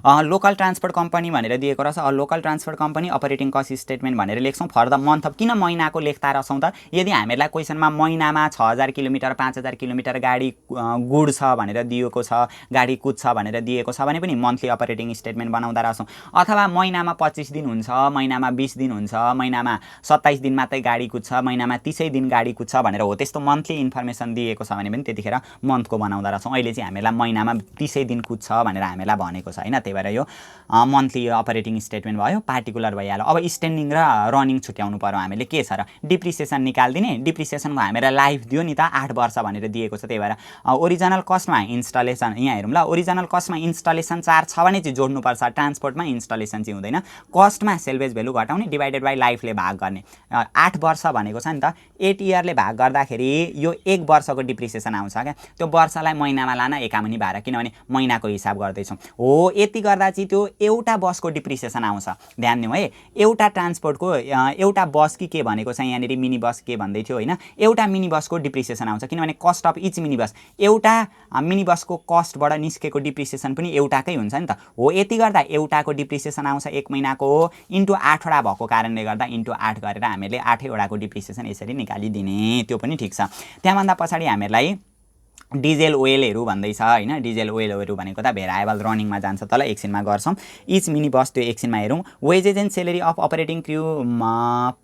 लोकल ट्रान्सपोर्ट कम्पनी भनेर दिएको रहेछ। Local transport company operating cost statement भनेर लेख्छौँ। फर द मन्थ अफ, किन महिनाको लेख्दा रहेछौँ त, यदि हामीलाई क्वेसनमा महिनामा 6000 किलोमिटर 5000 किलोमिटर गाडी गुड्छ भनेर दिएको छ, गाडी कुद्छ भनेर दिएको छ भने पनि मन्थली अपरेटिङ स्टेटमेन्ट बनाउँदा रहेछौँ। अथवा महिनामा 25 दिन हुन्छ, महिनामा 20 दिन हुन्छ, महिनामा 27 दिन मात्रै गाडी कुद्छ, महिनामा 30 दिन गाडी कुद्छ भनेर हो त्यस्तो मन्थली इन्फर्मेसन दिएको छ भने पनि त्यतिखेर मन्थको बनाउँदा रहेछौँ। अहिले चाहिँ हामीलाई महिनामा 30 दिन कुद्छ भनेर हामीलाई भनेको छ हैन। त्यही भएर यो मन्थली अपरेटिङ स्टेटमेन्ट भयो, पार्टिकुलर भइहाल्यो। अब स्ट्यान्डिङ र रनिङ छुट्याउनु पर्यो हामीले के छ र डिप्रिसिएसन निकाल्दिने। डिप्रिसिएसनको हामीलाई लाइफ दियो नि त 8 वर्ष भनेर दिएको छ। त्यही भएर ओरिजिनल कस्टमा इन्स्टलेसन यहाँ हेरौँ ल, ओरिजिनल कस्टमा इन्स्टलेसन चार्ज छ भने चाहिँ जोड्नुपर्छ, ट्रान्सपोर्टमा इन्स्टलेसन चाहिँ हुँदैन। कस्टमा सेल्भेज भ्यालु घटाउने डिभाइडेड बाई लाइफले भाग गर्ने। 8 वर्ष भनेको छ नि त, 8 इयरले भाग गर्दाखेरि यो 1 वर्षको डिप्रिसिएसन आउँछ क्या। त्यो वर्षलाई महिनामा लान एकामुनि भाएर, किनभने महिनाको हिसाब गर्दैछौँ हो। यति गर्दा चाहिँ त्यो एउटा बसको डिप्रिसिएसन आउँछ। ध्यान दिउँ है, एउटा ट्रान्सपोर्टको एउटा बस के भनेको छ यहाँनिर मिनी बस के भन्दै थियो होइन, एउटा मिनी बसको डिप्रिसिएसन आउँछ, किनभने कस्ट अफ इच मिनी बस एउटा मिनी बसको कस्टबाट निस्केको डिप्रिसिएसन पनि एउटाकै हुन्छ नि त हो। यति गर्दा एउटाको डिप्रिसिएसन आउँछ 1 महिनाको हो, इन्टु 8 वटा भएको कारणले गर्दा इन्टु 8 गरेर हामीले 8 वटाको डिप्रिसिएसन यसरी निकालिदिने, त्यो पनि ठिक छ। त्यहाँभन्दा पछाडि हामीलाई डिजेल ओइलहरू भन्दैछ हैन। डिजेल ओइलहरू भनेको त भेराएबल रनिङमा जान्छ, तल एकछिनमा गर्छौँ। इच मिनी बस त्यो एकछिनमा हेरौँ। Wages and salary of operating crew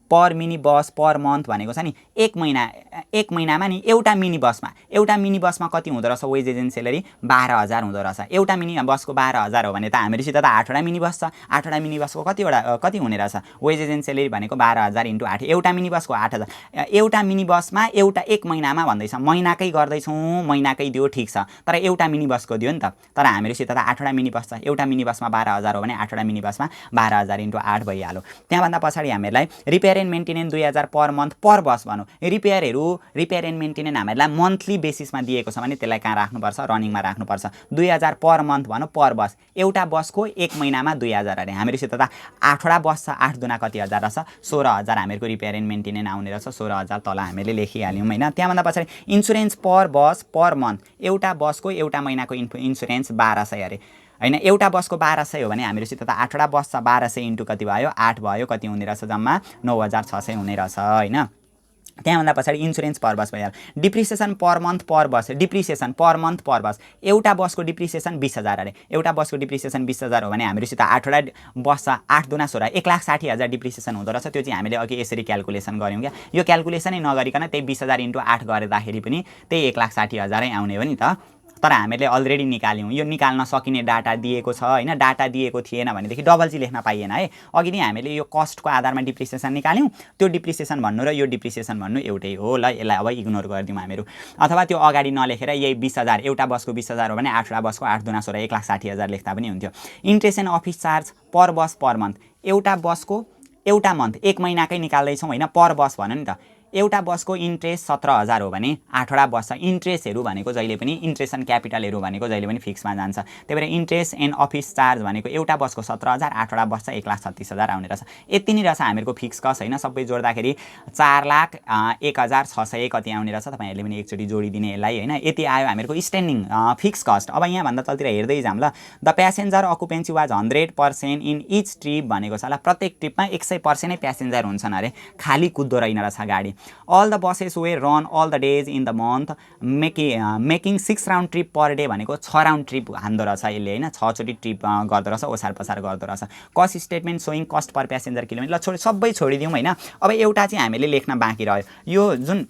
per mini bus per month भनेको छ नि, 1 महिनामा नि एउटा मिनी बसमा कति हुँदो रहेछ वेजेज एन्ड सेलेरी 12,000 हुँदो रहेछ। एउटा मिनी बसको 12,000 हो भने त हामीसित त 8 वटा मिनी बस छ, 8 वटा मिनी बसको कति हुने रहेछ वेजेज एन्ड सेलेरी भनेको 12,000 इन्टु 8, एउटा मिनी बसको 8,000। एउटा मिनी बसमा एउटा 1 महिनामा भन्दैछ, महिनाकै गर्दैछौँ, महिनाकै दियो ठिक छ, तर एउटा मिनी बसको दियो नि त। तर हामीसित त 8 वटा मिनी बस छ, एउटा मिनी बसमा 12,000 हो भने 8 वटा मिनी बसमा 12,000 इन्टु 8 भइहाल्यो। त्यहाँभन्दा पछाडि हामीलाई repair and maintenance 2,000 per month per bus भनौँ। रिपेयर एन्ड मेन्टेनेन्स हामीलाई मन्थली बेसिसमा दिएको छ भने त्यसलाई कहाँ राख्नुपर्छ, रनिङमा राख्नुपर्छ। 2,000 पर मन्थ भनौँ पर बस, एउटा बसको 1 महिनामा 2,000 अरे हामीसित त 8 वटा बस छ, 8 दुना कति हजार रहेछ 16,000 हामीहरूको रिपेयर एन्ड मेन्टेनेन्स आउने रहेछ, 16,000 तल हामीले लेखिहाल्यौँ हैन। त्यहाँभन्दा पछाडि इन्सुरेन्स पर बस पर मन्थ, एउटा बसको एउटा महिनाको इन्सुरेन्स 1,200 अरे हैन। एउटा बसको 1,200 हो भने हामीसित त 8 वटा बस छ, 1,200 इन्टु कति भयो 8 भयो, कति हुने रहेछ जम्मा 9,600 हुने रहेछ हैन। त्यहाँभन्दा पछाडि इन्सुरेन्स पर बस भइहाल्यो। डिप्रिसिएसन पर मन्थ पर बस, डिप्रिसिएसन पर मन्थ पर बस, एउटा बसको डिप्रिसिएसन 20,000 अरे। एउटा बसको डिप्रिसिएसन 20,000 हो भने हामीसित 8 वटा बस छ, 8 दुना 16 1,60,000 डिप्रिसिएसन हुँदो रहेछ। त्यो चाहिँ हामीले अघि यसरी क्यालकुलेसन गऱ्यौँ क्या। यो क्यालकुलेसनै नगरिकन त्यही 20,000 इन्टु 8 गर्दाखेरि पनि त्यही 1,60,000 आउने हो नि त। तर हामीले अलरेडी निकाल्यौँ, यो निकाल्न सकिने डाटा दिएको छ हैन। डाटा दिएको थिएन भनेदेखि डबल चाहिँ लेख्न पाइएन है। अघि नै हामीले यो कस्टको आधारमा डिप्रिसिएसन निकाल्यौँ, त्यो डिप्रिसिएसन भन्नु र यो डिप्रिसिएसन भन्नु एउटै हो ल, यसलाई अब इग्नोर गरिदिउँ हामीहरू। अथवा त्यो अगाडि नलेखेर यही 20,000 एउटा बसको 20,000 हो भने 8 वटा बसको 8 दुना 16 1,60,000 लेख्दा पनि हुन्थ्यो। Interest and office charge per bus per month, एउटा बसको एउटा मन्थ 1 महिनाकै निकाल्दैछौँ हैन, पर बस भन्नु नि त। एउटा बसको इन्ट्रेस्ट 17,000 हो भने 8 वटा बस छ। इन्ट्रेस्टहरू भनेको जहिले पनि इन्ट्रेस्ट एन्ड क्यापिटलहरू भनेको जहिले पनि फिक्समा जान्छ। त्यही भएर इन्ट्रेस्ट एन्ड अफिस चार्ज भनेको एउटा बसको 17,000, 8 वटा बस छ 1,36,000 आउने रहेछ। यति नै रहेछ हामीहरूको फिक्स कस्ट हैन। सबै जोड्दाखेरि 4,01,600 कति आउने रहेछ। तपाईहरुले पनि एकचोटी जोडिदिने यसलाई हैन। यति आयो हामीहरूको स्ट्यान्डिङ फिक्स कस्ट। अब यहाँ भन्दा तलतिर हेर्दै जाम ल। The passenger occupancy was 100% in each trip भनेको छ ल। प्रत्येक ट्रिपमा 100% नै प्यासेन्जर हुन्छन् अरे, खाली कुद्दो रहेन रहेछ गाडी। All the buses were run all the days in the month, making 6 round trip per day भनेको 6 राउन्ड ट्रिप हान्दो रहेछ यसले हैन। 6 चोटी ट्रिप गर्दो रहेछ, ओसार पसार गर्दो रहेछ। कस्ट स्टेटमेन्ट सोइङ कस्ट पर प्यासेन्जर किलोमिटर ल सबै छोडिदिउँ हैन। अब एउटा चाहिँ हामीले लेख्न बाँकी रह्यो, यो जुन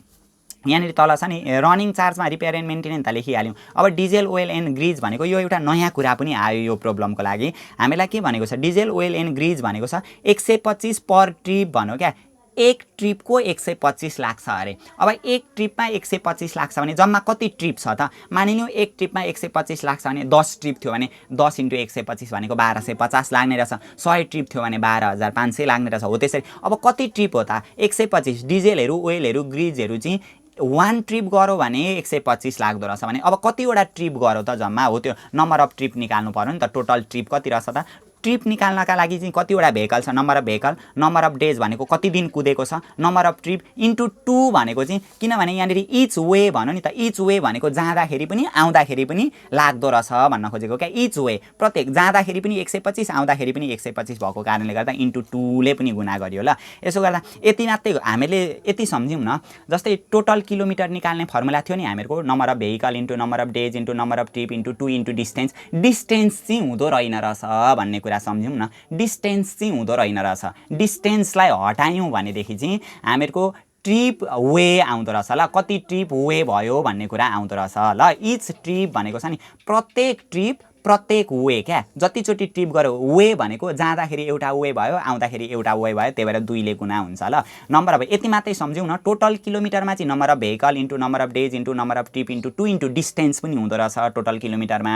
यहाँनिर तल छ नि रनिङ चार्जमा रिपेयर एन्ड मेन्टेनेन्स त लेखिहाल्यौँ। अब डिजेल ओइल एन्ड ग्रिज भनेको यो एउटा नयाँ कुरा पनि आयो यो प्रब्लमको लागि। हामीलाई के भनेको छ, डिजेल ओइल एन्ड ग्रिज भनेको छ 125 पर ट्रिप भन्यो क्या। एक ट्रिपको 125 लाग्छ अरे। अब एक ट्रिपमा 125 लाग्छ भने जम्मा कति ट्रिप छ त? मानिलिउँ एक ट्रिपमा 125 लाग्छ भने 10 ट्रिप थियो भने 10 × 125 भनेको 1250 लाग्ने रहेछ। 100 ट्रिप थियो भने 12,500 लाग्ने रहेछ। हो त्यसरी अब कति ट्रिप हो त? 125। डिजेलहरू ओइलहरू ग्रिजहरू चाहिँ 1 ट्रिप गऱ्यो भने 125 लाग्दो रहेछ भने अब कतिवटा ट्रिप गऱ्यो त जम्मा? हो त्यो नम्बर अफ ट्रिप निकाल्नु पर्यो नि त। टोटल ट्रिप कति रहेछ त? ट्रिप निकाल्नका लागि चाहिँ कतिवटा भेहिकल छ, number of vehicle, number of days भनेको कति दिन कुदेको छ, नम्बर अफ ट्रिप इन्टु 2 भनेको चाहिँ किनभने यहाँनिर इच वे भन्यो नि त। इच वे भनेको जाँदाखेरि पनि आउँदाखेरि पनि लाग्दो रहेछ भन्न खोजेको क्या। इच वे प्रत्येक जाँदाखेरि पनि 125 आउँदाखेरि पनि 125 भएको कारणले गर्दा इन्टु 2 ले पनि गुणा गरियो ल। यसो गर्दा यति मात्रै हामीले यति सम्झ्यौँ न। जस्तै टोटल किलोमिटर निकाल्ने फर्मुला थियो नि हामीहरूको, number of vehicle into number of days into number of trip into 2 into distance. Distance चाहिँ हुँदो रहेन रहेछ भन्ने कुरा सम्झौँ न। डिस्टेन्स चाहिँ हुँदो रहेन रहेछ। डिस्टेन्सलाई हटायौँ भनेदेखि चाहिँ हामीहरूको ट्रिप वे आउँदो रहेछ ल। कति ट्रिप वे भयो भन्ने कुरा आउँदो रहेछ ल। इच ट्रिप भनेको छ नि प्रत्येक ट्रिप प्रत्येक वे क्या जतिचोटि ट्रिप गर्यो वे भनेको जाँदाखेरि एउटा वे भयो आउँदाखेरि एउटा वे भयो त्यही भएर 2 ले गुणा हुन्छ ल नम्बर अफ यति मात्रै सम्झौँ न टोटल किलोमिटरमा चाहिँ number of vehicle into number of days into number of trip into 2 into distance पनि हुँदो रहेछ टोटल किलोमिटरमा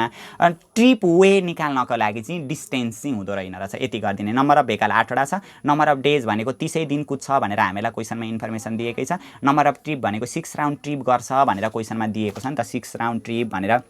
ट्रिप वे निकाल्नको लागि चाहिँ डिस्टेन्स चाहिँ हुँदो रहेन रहेछ यति गरिदिने नम्बर अफ भेहिकल 8 वटा छ नम्बर अफ डेज भनेको 30 दिन कुद्छ भनेर हामीलाई क्वेसनमा इन्फर्मेसन दिएकै छ नम्बर अफ ट्रिप भनेको 6 राउन्ड ट्रिप गर्छ भनेर क्वेसनमा दिएको छ नि त 6 राउन्ड ट्रिप भनेर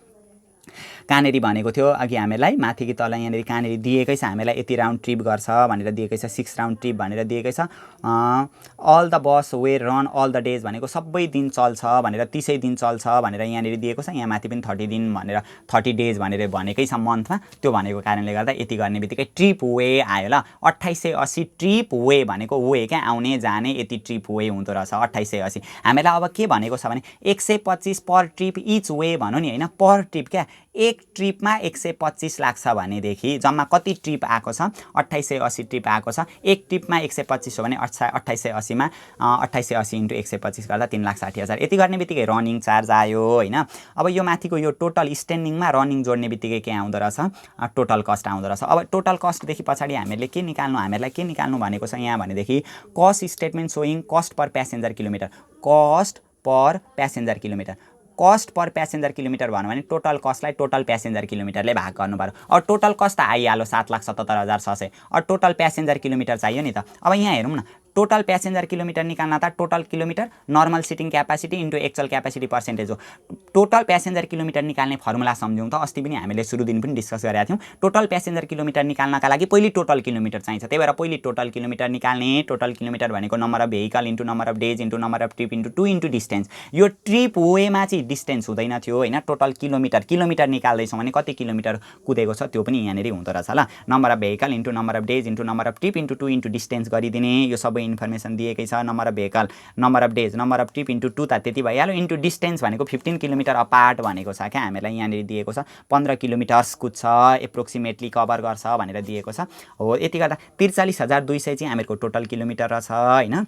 कहाँनेरि भनेको थियो अघि हामीलाई माथि कि तल यहाँनेरि कहाँनेरि दिएकै छ हामीलाई यति राउन्ड ट्रिप गर्छ भनेर दिएकै छ 6 राउन्ड ट्रिप भनेर दिएकै छ all the bus way run all the days भनेको सबै दिन चल्छ भनेर 30 दिन चल्छ भनेर यहाँनेरि दिएको छ यहाँ माथि पनि 30 दिन भनेर 30 डेज भनेर भनेकै छ मन्थमा त्यो भनेको कारणले गर्दा यति गर्ने बित्तिकै ट्रिप वे आयो ल 2880 ट्रिप वे भनेको वे क्या आउने जाने यति ट्रिप वे हुँदो रहेछ 2880 हामीलाई अब के भनेको छ भने 125 पर ट्रिप इच वे भन्नु नि हैन पर ट्रिप क्या एक ट्रिपमा 125 लाग्छ भनेदेखि जम्मा कति ट्रिप आएको छ 2880 ट्रिप आएको छ एक ट्रिपमा 125 हो भने 2880 मा 2880 इन्टु 125 गर्दा 3,60,000 यति गर्ने बित्तिकै रनिङ चार्ज आयो हैन अब यो माथिको यो टोटल स्ट्यान्डिङमा रनिङ जोड्ने बित्तिकै के आउँदो रहेछ टोटल कस्ट आउँदो रहेछ अब टोटल कस्टदेखि पछाडि हामीले के निकाल्नु हामीलाई के निकाल्नु भनेको छ यहाँ भनेदेखि कस्ट स्टेटमेन्ट सोइङ कस्ट पर प्यासेन्जर किलोमिटर कस्ट पर प्यासेन्जर किलोमिटर कस्ट पर प्यासेन्जर किलोमिटर भन्यो भने टोटल कस्टलाई टोटल प्यासेन्जर किलोमिटरले भाग गर्नु पर्यो अब टोटल कस्ट त आइहाल्यो 7,77,600 अब टोटल प्यासेन्जर किलोमिटर चाहियो नि त अब यहाँ हेरौँ न टोटल प्यासेन्जर किलोमिटर निकाल्न त total kilometre normal seating capacity into actual capacity percentage हो टोटल प्यासेन्जर किलोमिटर निकाल्ने फर्मुला सम्झौँ त अस्ति पनि हामीले सुरु दिन पनि डिस्कस गरेका थियौँ टोटल प्यासेन्जर किलोमिटर निकाल्नका लागि पहिले टोटल किलोमिटर चाहिन्छ त्यही भएर पहिले टोटल किलोमिटर निकाल्ने टोटल किलोमिटर भनेको number of vehicle into number of days into number of trip into 2 into distance यो ट्रिप वेमा चाहिँ डिस्टेन्स हुँदैन थियो होइन टोटल किलोमिटर निकाल्दैछौँ भने कति किलोमिटर कुदेको छ त्यो पनि यहाँनिर हुँदो रहेछ ल number of vehicle into number of days into number of trip into 2 into distance गरिदिने यो सबै इन्फर्मेसन दिएकै छ number of vehicle number of days number of trip into 2 त त्यति भइहाल्यो इन्टु डिस्टेन्स भनेको 15 किलोमिटर अपार्ट भनेको छ क्या हामीलाई यहाँनिर दिएको छ 15 किलोमिटर्स कुद्छ एप्रोक्सिमेटली कभर गर्छ भनेर दिएको छ हो यति गर्दा 43,200 चाहिँ हामीहरूको टोटल किलोमिटर रहेछ होइन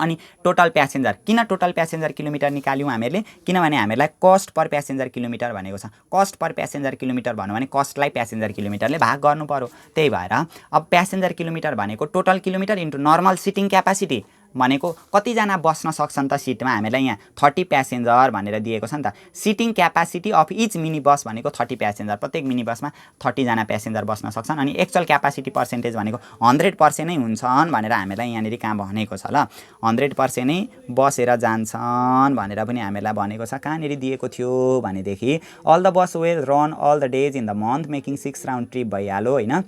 अनि टोटल प्यासेन्जर किन टोटल प्यासेन्जर किलोमिटर निकाल्यौँ हामीले किनभने हामीलाई कस्ट पर प्यासेन्जर किलोमिटर भनेको छ कस्ट पर प्यासेन्जर किलोमिटर भन्यो भने कस्टलाई प्यासेन्जर किलोमिटरले भाग गर्नु पर्यो त्यही भएर अब प्यासेन्जर किलोमिटर भनेको total kilometre into normal seating capacity भनेको कतिजना बस्न सक्छन् त सिटमा हामीलाई यहाँ 30 प्यासेन्जर भनेर दिएको छ नि त sitting capacity of each mini बस भनेको 30 प्यासेन्जर प्रत्येक मिनी बसमा 30 जना प्यासेन्जर बस्न सक्छन् अनि एक्चुअल क्यापासिटी पर्सेन्टेज भनेको 100% नै हुन्छन् भनेर हामीलाई यहाँनिर कहाँ भनेको छ ल 100% नै बसेर जान्छन् भनेर पनि हामीलाई भनेको छ कहाँनिर दिएको थियो भनेदेखि all the bus will run all the days in the month making 6 round trip भइहाल्यो होइन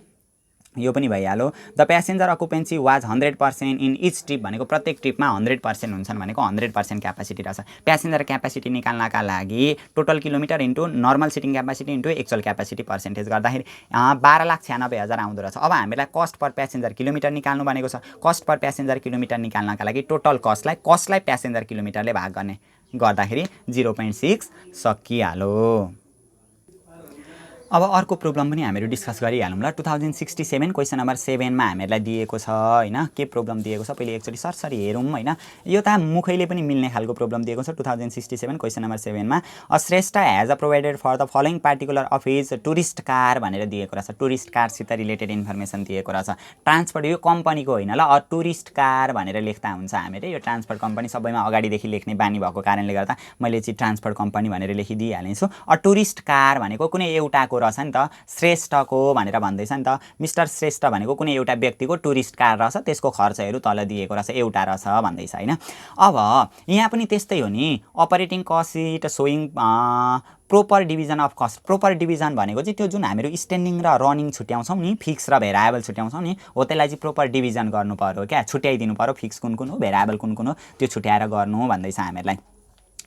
यो पनि भइहाल्यो the passenger occupancy was 100% in each trip भनेको प्रत्येक ट्रिपमा 100% हुन्छन् भनेको 100% क्यापासिटी रहेछ प्यासेन्जर क्यापासिटी निकाल्नका लागि total kilometre into normal seating capacity into actual capacity percentage गर्दाखेरि 12,96,000 आउँदो रहेछ अब हामीलाई कस्ट पर प्यासेन्जर किलोमिटर निकाल्नु भनेको छ कस्ट पर प्यासेन्जर किलोमिटर निकाल्नका लागि टोटल कस्टलाई प्यासेन्जर किलोमिटरले भाग गर्ने गर्दाखेरि 0.6 सकिहाल्यो अब अर्को प्रब्लम पनि हामीहरू डिस्कस गरिहालौँ ल 2067 क्वेसन नम्बर 7 मा हामीहरूलाई दिएको छ हैन के प्रब्लम दिएको छ पहिले एकचोटी सरसरी हेरौँ हैन यो त मुखैले पनि मिल्ने खालको प्रब्लम दिएको छ 2067 क्वेसन नम्बर 7 मा a Shrestha has a provided for the following particular of his tourist car भनेर दिएको रहेछ टुरिस्ट कारसित रिलेटेड इन्फर्मेसन दिएको रहेछ ट्रान्सपोर्ट यो कम्पनीको होइन ल अ टुरिस्ट कार भनेर लेख्दा हुन्छ हामीले यो ट्रान्सपोर्ट कम्पनी सबैमा अगाडिदेखि लेख्ने बानी भएको कारणले गर्दा मैले चाहिँ ट्रान्सपोर्ट कम्पनी भनेर लेखिदिइहालेछु अ टुरिस्ट कार भनेको कुनै एउटाको रहेछ नि त श्रेष्ठको भनेर भन्दैछ नि त मिस्टर श्रेष्ठ भनेको कुनै एउटा व्यक्तिको टुरिस्ट कार रहेछ त्यसको खर्चहरू तल दिएको रहेछ एउटा रहेछ भन्दैछ हैन अब यहाँ पनि त्यस्तै हो नि operating cost seat showing proper division of cost proper division भनेको चाहिँ त्यो जुन हामीहरू स्ट्यान्डिङ र रनिङ छुट्याउँछौँ नि फिक्स र भेरिएबल छुट्याउँछौँ नि हो त्यसलाई चाहिँ प्रोपर डिभिजन गर्नु पर्यो क्या छुट्याइदिनु पर्यो फिक्स कुन कुन हो भेरिएबल कुन कुन हो त्यो छुट्याएर गर्नु भन्दैछ हामीहरूलाई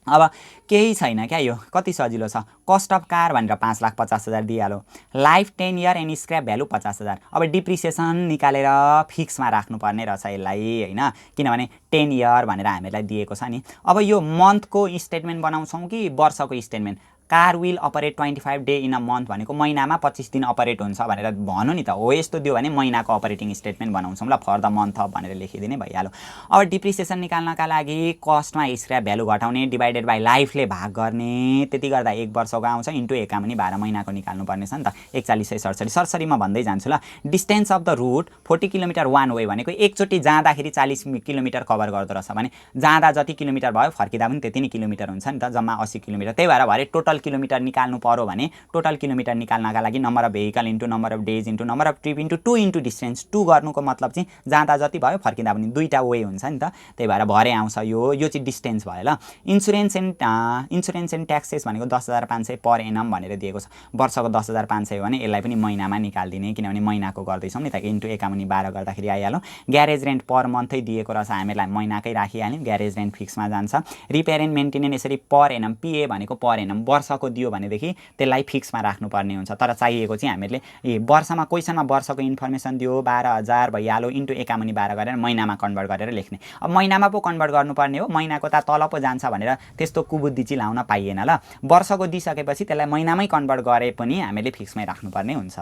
अब केही छैन क्या यो कति सजिलो छ कस्ट अफ कार भनेर 5,50,000 दिइहाल्यो life 10 year and scrap value 50,000 अब डिप्रिसिएसन निकालेर फिक्समा राख्नुपर्ने रहेछ यसलाई हैन किनभने 10 इयर भनेर हामीलाई दिएको छ नि अब यो मन्थको स्टेटमेन्ट बनाउँछौँ कि वर्षको statement car will operate 25 day in a month भनेको महिनामा 25 दिन अपरेट हुन्छ भनेर भन्नु नि त। हो यस्तो दियो भने महिनाको अपरेटिङ स्टेटमेन्ट बनाउँछौँ ल, फर द मन्थ अफ भनेर लेखिदिने भइहाल्यो। अब डिप्रिसिएसन निकाल्नका लागि कस्टमा स्क्रैप भ्यालु घटाउने डिभाइडेड बाई लाइफले भाग गर्ने, त्यति गर्दा 1 वर्षको आउँछ इन्टु एकामुनि 12 महिनाको निकाल्नुपर्ने छ नि त। 4167 सरसरी म भन्दै जान्छु ल। Distance of the route 40 kilometre one way भनेको एकचोटि जाँदाखेरि 40 किलोमिटर कभर गर्दो रहेछ भने जाँदा जति किलोमिटर भयो फर्किँदा पनि त्यति नै किलोमिटर हुन्छ नि त, जम्मा 80 किलोमिटर। त्यही भएर भरे टोटल किलोमिटर निकाल्नु पर्यो भने टोटल किलोमिटर निकाल्नका लागि number of vehicle into number of days into number of trip into 2 into distance. 2 गर्नुको मतलब चाहिँ जाँदा जति भयो फर्किँदा पनि दुईटा वे हुन्छ नि त, त्यही भएर भरे आउँछ यो चाहिँ डिस्टेन्स भयो ल। इन्सुरेन्स एन्ड ट्याक्सेस भनेको 10,500 पर एनम भनेर दिएको छ। वर्षको 10,500 हो भने यसलाई पनि महिनामा निकाल्दिने, किनभने महिनाको गर्दैछौँ नि त, इन्टु एकामुनि 12 गर्दाखेरि आइहाल्यो। ग्यारेज रेन्ट पर मन्थै दिएको रहेछ, हामीलाई महिनाकै राखिहाल्यौँ, ग्यारेज रेन्ट फिक्समा जान्छ। रिपेयर एन्ड मेन्टेनेन्स यसरी पर एनम, पिए भनेको पर एनम वर्षको दियो भनेदेखि त्यसलाई फिक्समा राख्नुपर्ने हुन्छ। तर चाहिएको चाहिँ हामीहरूले वर्षमा क्वेसनमा वर्षको इन्फर्मेसन दियो 12,000 भइहाल्यो इन्टु एकामुनि 12 गरेर महिनामा कन्भर्ट गरेर लेख्ने। अब महिनामा पो कन्भर्ट गर्नुपर्ने हो, महिनाको त तल पो जान्छ भनेर त्यस्तो कुबुद्धि चाहिँ लाउन पाइएन ल। वर्षको दिइसकेपछि त्यसलाई महिनामै कन्भर्ट गरे पनि हामीले फिक्समै राख्नुपर्ने हुन्छ।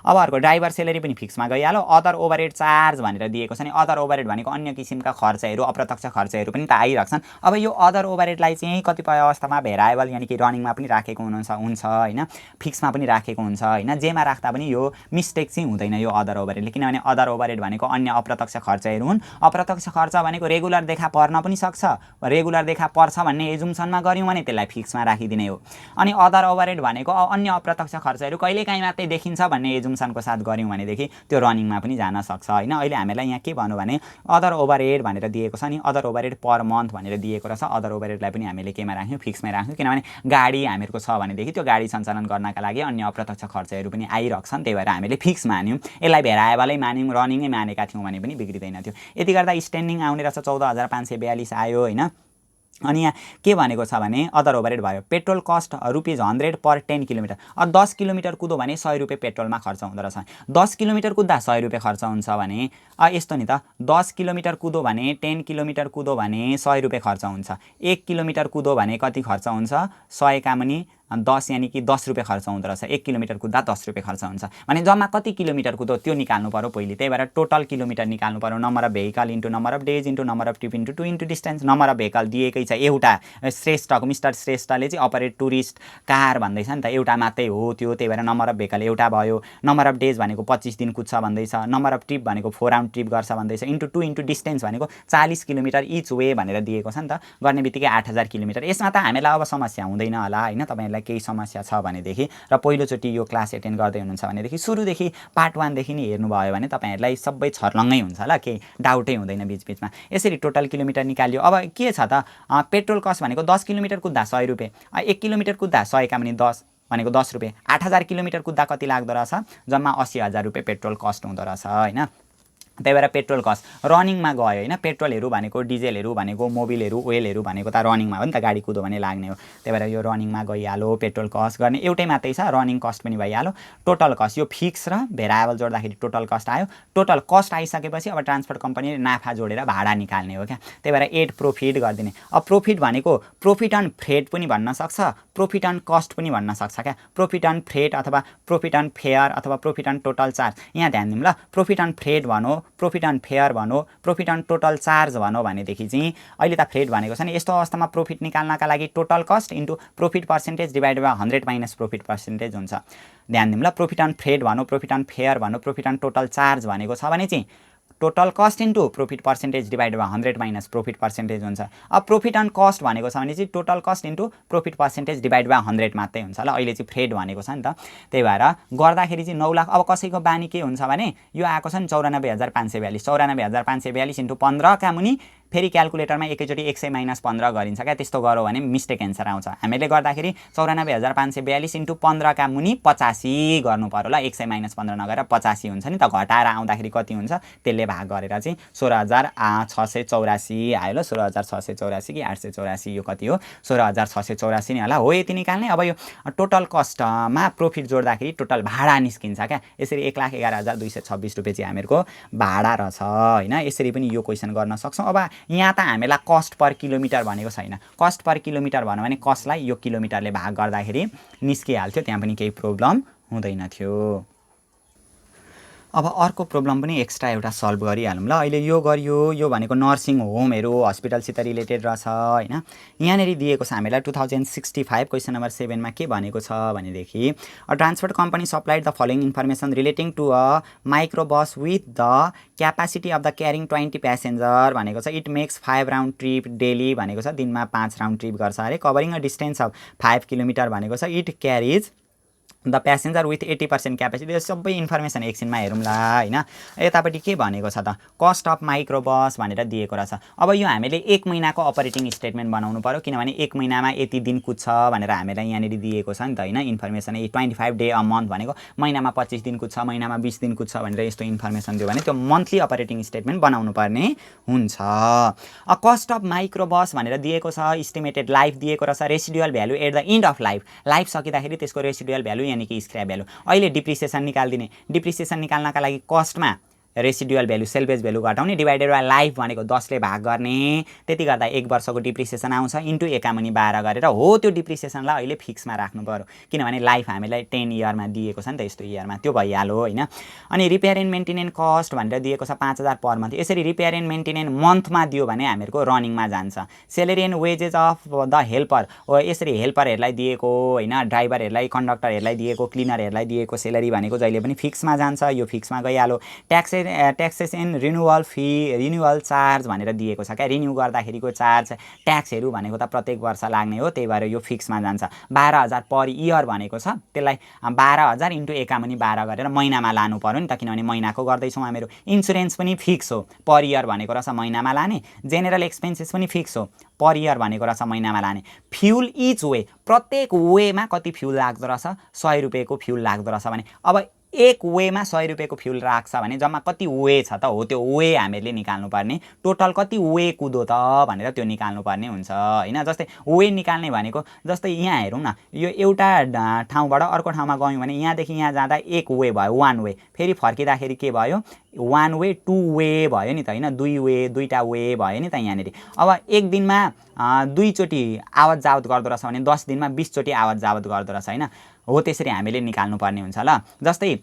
अब अर्को ड्राइभर सेलेरी पनि फिक्समा गइहाल्यो। अदर ओभरहेड चार्ज भनेर दिएको छ नि, अदर ओभरहेड भनेको अन्य किसिमका खर्चहरू अप्रत्यक्ष खर्चहरू पनि त आइराख्छन्। अब यो अदर ओभरहेडलाई चाहिँ कतिपय अवस्थामा भेराएबल यानि कि रनिङमा पनि राखेको हुन्छ होइन, फिक्समा पनि राखेको हुन्छ होइन, जेमा राख्दा पनि यो मिस्टेक चाहिँ हुँदैन यो अदर ओभरहेडले, किनभने अदर ओभरहेड भनेको अन्य अप्रत्यक्ष खर्चहरू हुन्। अप्रत्यक्ष खर्च भनेको रेगुलर देखा पर्न पनि सक्छ, रेगुलर देखा पर्छ भन्ने एजुम्सनमा गऱ्यौँ भने त्यसलाई फिक्समा राखिदिने हो। अनि अदर ओभरहेड भनेको अन्य अप्रत्यक्ष खर्चहरू कहिलेकाहीँ मात्रै देखिन्छ भन्ने एजुम्सनको साथ गऱ्यौँ भनेदेखि त्यो रनिङमा पनि जान सक्छ होइन। अहिले हामीलाई यहाँ के भन्नु भने अदर ओभरहेड भनेर दिएको छ नि, अदर ओभरहेड पर मन्थ भनेर दिएको रहेछ। अदर ओभरहेडलाई पनि हामीले केमा राख्यौँ, फिक्समै राख्यौँ, किनभने गाडी हामीहरूको छ भनेदेखि त्यो गाडी सञ्चालन गर्नका लागि अन्य अप्रत्यक्ष खर्चहरू पनि आइरहन्छन्, त्यही भएर हामीले फिक्स मान्यौँ। यसलाई भेराएबलै मान्यौँ, रनिङै मानेका थियौँ भने पनि बिग्रिँदैन थियो। यति गर्दा स्ट्यान्डिङ आउने रहेछ 14,542 आयो होइन। अनि यहाँ के भनेको छ भने अदर ओभरहेड भयो पेट्रोल कस्ट ₹100 पर 10 किलोमिटर। अब 10 किलोमिटर कुदो भने 100 रुपियाँ पेट्रोलमा खर्च हुँदो रहेछ। 10 किलोमिटर कुद्दा 100 रुपियाँ खर्च हुन्छ भने यस्तो नि त, 10 किलोमिटर कुदो भने 10 किलोमिटर कुदो भने 100 रुपियाँ खर्च हुन्छ। 1 किलोमिटर कुदो भने कति खर्च हुन्छ, 100 का मुनि 10 यानि कि 10 रुपियाँ खर्च हुँदो रहेछ। 1 किलोमिटर कुद्दा 10 रुपियाँ खर्च हुन्छ भने जम्मा कति किलोमिटर कुदो त्यो निकाल्नु पर्यो पहिले। त्यही भएर टोटल किलोमिटर निकाल्नु पर्यो, number of vehicle into number of days into number of trip into 2 into distance. Number of vehicle दिएकै छ एउटा, श्रेष्ठको मिस्टर श्रेष्ठले चाहिँ अपरेट टुरिस्ट कार भन्दैछ नि त, एउटा मात्रै हो त्यो, त्यही भएर नम्बर अफ भेहिकल एउटा भयो। नम्बर अफ डेज भनेको 25 दिन कुद्छ भन्दैछ, नम्बर अफ ट्रिप भनेको 4 राउन्ड ट्रिप गर्छ भन्दैछ, इन्टु 2 इन्टु डिस्टेन्स भनेको 40 किलोमिटर इच वे भनेर दिएको छ नि त, गर्ने बित्तिकै 8,000 किलोमिटर। यसमा त हामीलाई अब समस्या हुँदैन होला होइन, तपाईँहरूलाई केही समस्या छ भनेदेखि र पहिलोचोटि यो क्लास एटेन्ड गर्दै हुनुहुन्छ भनेदेखि सुरुदेखि पार्ट 1 देखि नै हेर्नुभयो भने तपाईँहरूलाई सबै छर्लङ्गै हुन्छ होला, केही डाउटै हुँदैन बिचबिचमा। यसरी टोटल किलोमिटर निकाल्यो। अब के छ त, पेट्रोल कस्ट भनेको 10 किलोमिटर कुद्दा 100 रुपियाँ, 1 किलोमिटर कुद्दा 100 का मुनि 10 भनेको 10 रुपियाँ, 8,000 किलोमिटर कुद्दा कति लाग्दो रहेछ, जम्मा 80,000 रुपियाँ पेट्रोल कस्ट हुँदो रहेछ होइन। त्यही भएर पेट्रोल कस्ट रनिङमा गयो होइन। पेट्रोलहरू भनेको डिजेलहरू भनेको मोबिलहरू ओइलहरू भनेको त रनिङमा हो नि त, गाडी कुदो भने लाग्ने हो। त्यही भएर यो रनिङमा गइहाल्यो। पेट्रोल कस्ट गर्ने एउटै मात्रै छ, रनिङ कस्ट पनि भइहाल्यो। टोटल कस्ट यो फिक्स र भेराएबल जोड्दाखेरि टोटल कस्ट आयो। टोटल कस्ट आइसकेपछि अब ट्रान्सपोर्ट कम्पनीले नाफा जोडेर भाडा निकाल्ने हो क्या। त्यही भएर एड प्रोफिट गरिदिने। अब प्रोफिट भनेको प्रोफिट अन फ्रेट पनि भन्न सक्छ, प्रोफिट अन कस्ट पनि भन्न सक्छ क्या। प्रोफिट अन फ्रेट अथवा प्रोफिट अन फेयर अथवा प्रोफिट अन टोटल चार्ज। यहाँ ध्यान दिउँ ल, प्रोफिट अन फ्रेट भनौँ, प्रोफिट अन फेयर भनौँ, प्रोफिट अन टोटल चार्ज भनौँ भनेदेखि चाहिँ अहिले त फ्रेट भनेको छ नि, यस्तो अवस्थामा प्रोफिट निकाल्नका लागि total cost into profit percentage divided by 100 minus profit percentage हुन्छ। ध्यान दिउँ ल, प्रोफिट अन फ्रेट भनौँ, प्रोफिट अन फेयर भनौँ, प्रोफिट अन टोटल चार्ज भनेको छ भने चाहिँ total cost into profit percentage divided by 100 minus profit percentage हुन्छ। अब प्रोफिट अन कस्ट भनेको छ भने चाहिँ total cost into profit percentage divide by 100 मात्रै हुन्छ ल। अहिले चाहिँ फ्रेट भनेको छ नि त, त्यही भएर गर्दाखेरि चाहिँ 9 लाख। अब कसैको बानी के हुन्छ भने यो आएको छ नि 94,542, 94,542 इन्टु 15 का मुनि फेरि क्यालकुलेटरमा एकैचोटि 100 माइनस 15 गरिन्छ क्या। त्यस्तो गऱ्यो भने मिस्टेक एन्सर आउँछ। हामीले गर्दाखेरि 94,542 इन्टु 15 का मुनि 85 गर्नु पर्यो ल। 100 माइनस 15 नगरेर 85 हुन्छ नि त, घटाएर आउँदाखेरि कति हुन्छ त्यसले भाग गरेर चाहिँ 16,684 आयो ल। 16,684 कि 884 यो कति हो, 16,684 नै होला हो। यति निकाल्ने। अब यो टोटल कस्टमा प्रोफिट जोड्दाखेरि टोटल भाडा निस्किन्छ क्या। यसरी 1,11,226 रुपियाँ चाहिँ हामीहरूको भाडा रहेछ होइन। यसरी पनि यो क्वेसन गर्न सक्छौँ। अब यहाँ त हामीलाई कस्ट पर किलोमिटर भनेको छैन। कस्ट पर किलोमिटर भन्यो भने कस्टलाई यो किलोमिटरले भाग गर्दाखेरि निस्किहाल्थ्यो, त्यहाँ पनि केही प्रब्लम हुँदैन थियो। अब अर्को प्रब्लम पनि एक्स्ट्रा एउटा सल्भ गरिहालौँ ल। अहिले यो गरियो, यो भनेको नर्सिङ होमहरू हस्पिटलसित रिलेटेड रहेछ हैन। यहाँनेरि दिएको छ हामीलाई 2065 क्वेसन नम्बर 7 मा के भनेको छ भनेदेखि a transport company supplied the following information relating to a micro bus with the capacity of the carrying 20 passenger भनेको छ। It makes 5 round trip daily भनेको छ, दिनमा 5 राउन्ड ट्रिप गर्छ अरे। Covering a distance of 5 kilometre भनेको छ। It carries the passenger with 80% capacity. यो सबै इन्फर्मेसन एकछिनमा हेरौँला हैन। यतापट्टि के भनेको छ त कस्ट अफ माइक्रो बस भनेर दिएको रहेछ। अब यो हामीले 1 महिनाको अपरेटिङ स्टेटमेन्ट बनाउनु पर्यो, किनभने 1 महिनामा यति दिन कुद्छ भनेर हामीलाई यहाँनिर दिएको छ नि त हैन। इन्फर्मेसन 25 डे अ मन्थ भनेको महिनामा 25 दिन कुद्छ, महिनामा 20 दिन कुद्छ भनेर यस्तो इन्फर्मेसन दियो भने त्यो मन्थली अपरेटिङ स्टेटमेन्ट बनाउनु पर्ने हुन्छ। A cost of micro bus भनेर दिएको छ। इस्टिमेटेड लाइफ दिएको रहेछ। Residual value at the end of life, life सकिँदाखेरि त्यसको रेसिडुअल भ्यालु यानी कि स्क्रैप भ्यालु। अहिले डिप्रिसिएसन निकाल्दिने, डिप्रिसिएसन निकाल्नका लागि कस्टमा रेसिडुअल भ्यालु सेल्भेज भ्यालु घटाउने डिभाइडेड बाइ लाइफ भनेको 10 ले भाग गर्ने, त्यति गर्दा 1 वर्षको डिप्रिसिएसन आउँछ इन्टु एकामुनि 12 गरेर हो त्यो डिप्रिसिएसनलाई अहिले फिक्समा राख्नु पर्यो, किनभने लाइफ हामीलाई 10 इयरमा दिएको छ नि त, यस्तो इयरमा त्यो भइहाल्यो हैन। अनि रिपेयर एन्ड मेन्टेनेन्स कस्ट भनेर दिएको छ 5000 पर मन्थ। यसरी रिपेयर एन्ड मेन्टेनेन्स मन्थमा दियो भने हामीहरूको रनिङमा जान्छ। Salary and wages of the helper, यसरी हेल्परहरूलाई दिएको हैन, ड्राइभरहरूलाई कन्डक्टरहरूलाई दिएको क्लिनरहरूलाई दिएको सेलेरी भनेको जहिले पनि फिक्समा जान्छ, यो फिक्समा गइहाल्यो। Taxes and renewal fee, renewal charge भनेर दिएको छ क्या, रिन्यू गर्दाखेरिको चार्ज ट्याक्सहरू भनेको त प्रत्येक वर्ष लाग्ने हो, त्यही भएर यो फिक्समा जान्छ। 12000 पर इयर भनेको छ, त्यसलाई 12000 इन्टु एकामुनि 12 गरेर महिनामा लानु पर्यो नि त, किनभने महिनाको गर्दैछौँ हामीहरू। इन्सुरेन्स पनि फिक्स हो, पर इयर भनेको रहेछ महिनामा लाने। जेनरल एक्सपेन्सेस पनि फिक्स हो, पर इयर भनेको रहेछ महिनामा लाने। फ्युल इच वे, प्रत्येक वेमा कति फ्युल लाग्दो रहेछ, 100 रुपियाँको फ्युल लाग्दो रहेछ भने अब एक वेमा 100 रुपियाँको फ्युल राख्छ भने जम्मा कति वे छ त, हो त्यो वे हामीले निकाल्नु पर्ने। टोटल कति वे कुदो त भनेर त्यो निकाल्नु पर्ने हुन्छ हैन। जस्तै वे निकाल्ने भनेको जस्तै यहाँ हेरौँ न, यो एउटा ठाउँबाट अर्को ठाउँमा गयौँ भने यहाँदेखि यहाँ जाँदा एक वे भयो, 1 वे, फेरि फर्किँदाखेरि के भयो 1 वे 2 वे भयो नि त हैन, 2 वे, दुईटा वे भयो नि त यहाँनिर। अब एक दिनमा 2 चोटि आवत जावत गर्दो रहेछ भने 10 दिनमा 20 चोटि आवत जावत गर्दो रहेछ हैन, हो त्यसरी हामीले निकाल्नु पर्ने हुन्छ ल। जस्तै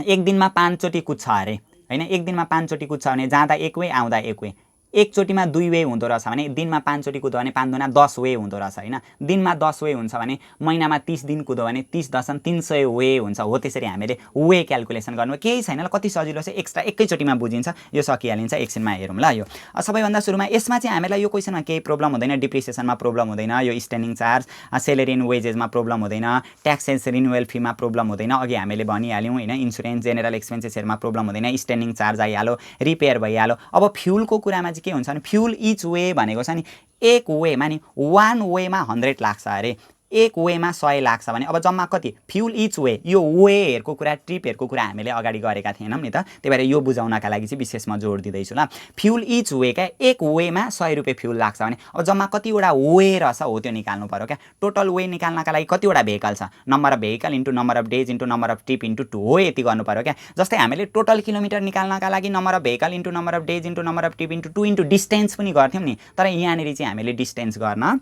एक दिनमा 5 चोटि कुद्छ अरे हैन, एक दिनमा 5 चोटि कुद्छ भने जाँदा 1 वे आउँदा 1 वे, एक चोटिमा 2 वे हुँदो रहेछ भने दिनमा 5 चोटि कुद्यो भने 5 दुना 10 वे हुँदो रहेछ हैन। दिनमा 10 वे हुन्छ भने महिनामा 30 दिन कुद्यो भने 30,300 वे हुन्छ, हो त्यसरी हामीले वे क्याल्कुलेसन गर्नु। केही छैन ल, कति सजिलो छ, एक्स्ट्रा एकैचोटिमा बुझिन्छ, यो सकिहालिन्छ। एकछिनमा हेरौँ ल। यो सबैभन्दा सुरुमा यसमा चाहिँ हामीलाई यो क्वेसनमा केही प्रब्लम हुँदैन, डिप्रिसिएसनमा प्रब्लम हुँदैन, यो स्ट्यान्डिङ चार्ज सेलेरी एन्ड वेजेसमा प्रब्लम हुँदैन, ट्याक्सेस रिन्युअल फीमा प्रब्लम हुँदैन, अघि हामीले भनिहाल्यौँ हैन। इन्सुरेन्स जेनरल एक्सपेन्सेसहरुमा प्रब्लम हुँदैन, स्ट्यान्डिङ चार्ज आइहाल्यो, रिपेयर भइहाल्यो। अब फ्युलको कुरामा चाहिँ के हुन्छ भने फ्युल इच वे भनेको छ नि, एक वेमा नि 1 वेमा 100 लाग्छ अरे, एक वेमा 100 लाग्छ भने अब जम्मा कति फ्युल इच वे, यो वेहरूको कुरा ट्रिपहरूको कुरा हामीले अगाडि गरेका थिएनौँ नि त, त्यही भएर यो बुझाउनका लागि चाहिँ विशेष म जोड दिँदैछु ल। फ्युल इच वे क्या, एक वेमा 100 रुपियाँ फ्युल लाग्छ भने अब जम्मा कतिवटा वे रहेछ हो त्यो निकाल्नु पर्यो क्या। टोटल वे निकाल्नका लागि कतिवटा भेहिकल छ, number of vehicle into number of days into number of trip into 2 हो, यति गर्नु पर्यो क्या। जस्तै हामीले टोटल किलोमिटर निकाल्नका लागि number of vehicle into number of days into number of trip into 2 into distance पनि गर्थ्यौँ नि, तर यहाँनिर चाहिँ हामीले डिस्टेन्स गर्न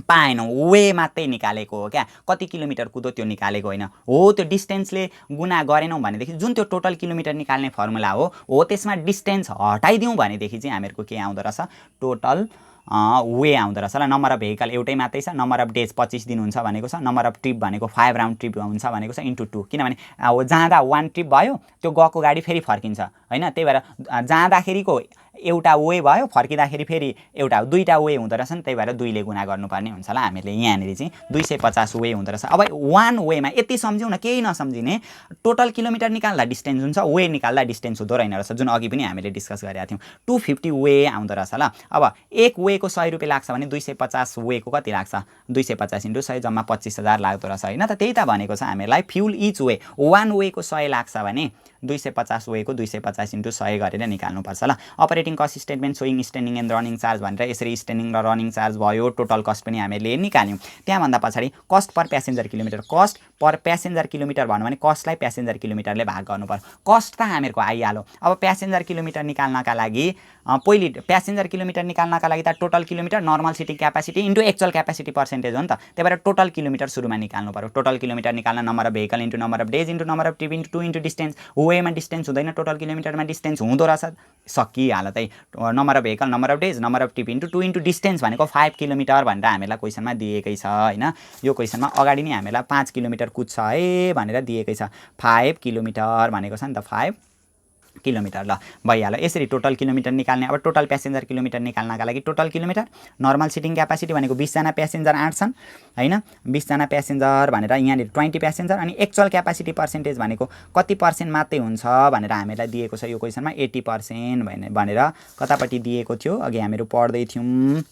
पाएनौँ, वे मात्रै निकालेको हो क्या, कति किलोमिटर कुदो त्यो निकालेको होइन हो। त्यो डिस्टेन्सले गुणा गरेनौँ भनेदेखि जुन त्यो टोटल किलोमिटर निकाल्ने फर्मुला हो त्यसमा डिस्टेन्स हटाइदिउँ भनेदेखि चाहिँ हामीहरूको के आउँदो रहेछ, टोटल वे आउँदो रहेछ ल। नम्बर अफ भेहिकल एउटै मात्रै छ, नम्बर अफ डेज 25 दिन हुन्छ भनेको छ, नम्बर अफ ट्रिप भनेको 5 राउन्ड ट्रिप हुन्छ भनेको छ इन्टु 2, किनभने जाँदा 1 ट्रिप भयो, त्यो गएको गाडी फेरि फर्किन्छ हैन, त्यही भएर जाँदाखेरिको एउटा वे भयो, फर्किँदाखेरि फेरि एउटा दुईटा वे हुँदो रहेछ नि, त्यही भएर 2 ले गुणा गर्नुपर्ने हुन्छ ल हामीले। यहाँनिर चाहिँ 250 वे हुँदो रहेछ। अब 1 वेमा यति सम्झौँ न, केही नसम्झिने, टोटल किलोमिटर निकाल्दा डिस्टेन्स हुन्छ, वे निकाल्दा डिस्टेन्स हुँदो रहेन रहेछ, जुन अघि पनि हामीले डिस्कस गरेका थियौँ। 250 वे आउँदो रहेछ ल। अब एक वेको 100 रुपियाँ लाग्छ भने 250 वेको कति लाग्छ, 250 इन्टु 100 जम्मा 25,000 लाग्दो रहेछ हैन त। त्यही त भनेको छ हामीलाई फ्युल इच वे, 1 वेको 100 लाग्छ भने 250 ओएको 250 इन्टु 100 गरेर निकाल्नुपर्छ ल। Operating cost statement showing standing and running charge भनेर यसरी स्ट्यान्डिङ र रनिङ चार्ज भयो, टोटल कस्ट पनि हामीले निकाल्यौँ। त्यहाँभन्दा पछाडि कस्ट पर प्यासेन्जर किलोमिटर, कस्ट पर प्यासेन्जर किलोमिटर भन्यो भने कस्टलाई प्यासेन्जर किलोमिटरले भाग गर्नुपर्छ। कस्ट त हामीहरूको आइहाल्यो। अब प्यासेन्जर किलोमिटर निकाल्नका लागि पहिले प्यासेन्जर किलोमिटर निकाल्नका लागि त total kilometre normal seating capacity into actual capacity percentage हो नि त। त्यही भएर टोटल किलोमिटर सुरुमा निकाल्नु पर्यो। टोटल किलोमिटर निकाल्न number of vehicle into number of days into number of trip into 2 into distance. वेमा डिस्टेन्स हुँदैन, टोटल किलोमिटरमा डिस्टेन्स हुँदो रहेछ। सकिहाल्यो त। Number of vehicle, number of days, number of trip into 2 into distance भनेको 5 kilometre भनेर हामीलाई क्वेसनमा दिएकै छ हैन। यो क्वेसनमा अगाडि नै हामीलाई 5 किलोमिटर कुद्छ है भनेर दिएकै छ। 5 किलोमिटर भनेको छ नि त, 5 किलोमिटर ल भइहाल्यो। यसरी टोटल किलोमिटर निकाल्ने। अब टोटल प्यासेन्जर किलोमिटर निकाल्नका लागि total kilometre normal seating capacity भनेको 20 जना प्यासेन्जर आँट्छन् हैन। 20 जना प्यासेन्जर भनेर यहाँनिर 20 प्यासेन्जर, अनि एक्चुअल क्यापासिटी पर्सेन्टेज भनेको कति पर्सेन्ट मात्रै हुन्छ भनेर हामीलाई दिएको छ यो क्वेसनमा 80% भनेर कतापट्टि दिएको थियो, अघि हामीहरू पढ्दै थियौँ,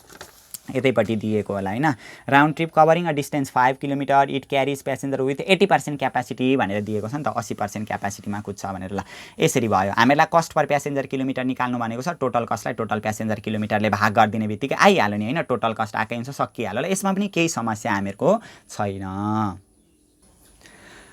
यतैपट्टि दिएको होला हैन। Round trip covering a distance 5 kilometre, it क्यारिज passenger with 80% capacity भनेर दिएको छ नि त, 80% क्यापासिटीमा कुद्छ भनेर। ल यसरी भयो। हामीलाई कस्ट पर प्यासेन्जर किलोमिटर निकाल्नु भनेको छ। टोटल कस्टलाई टोटल प्यासेन्जर किलोमिटरले भाग गरिदिने बित्तिकै आइहाल्यो नि हैन, टोटल कस्ट आएकै हुन्छ, सकिहाल्यो। ल यसमा पनि केही समस्या हामीहरूको छैन।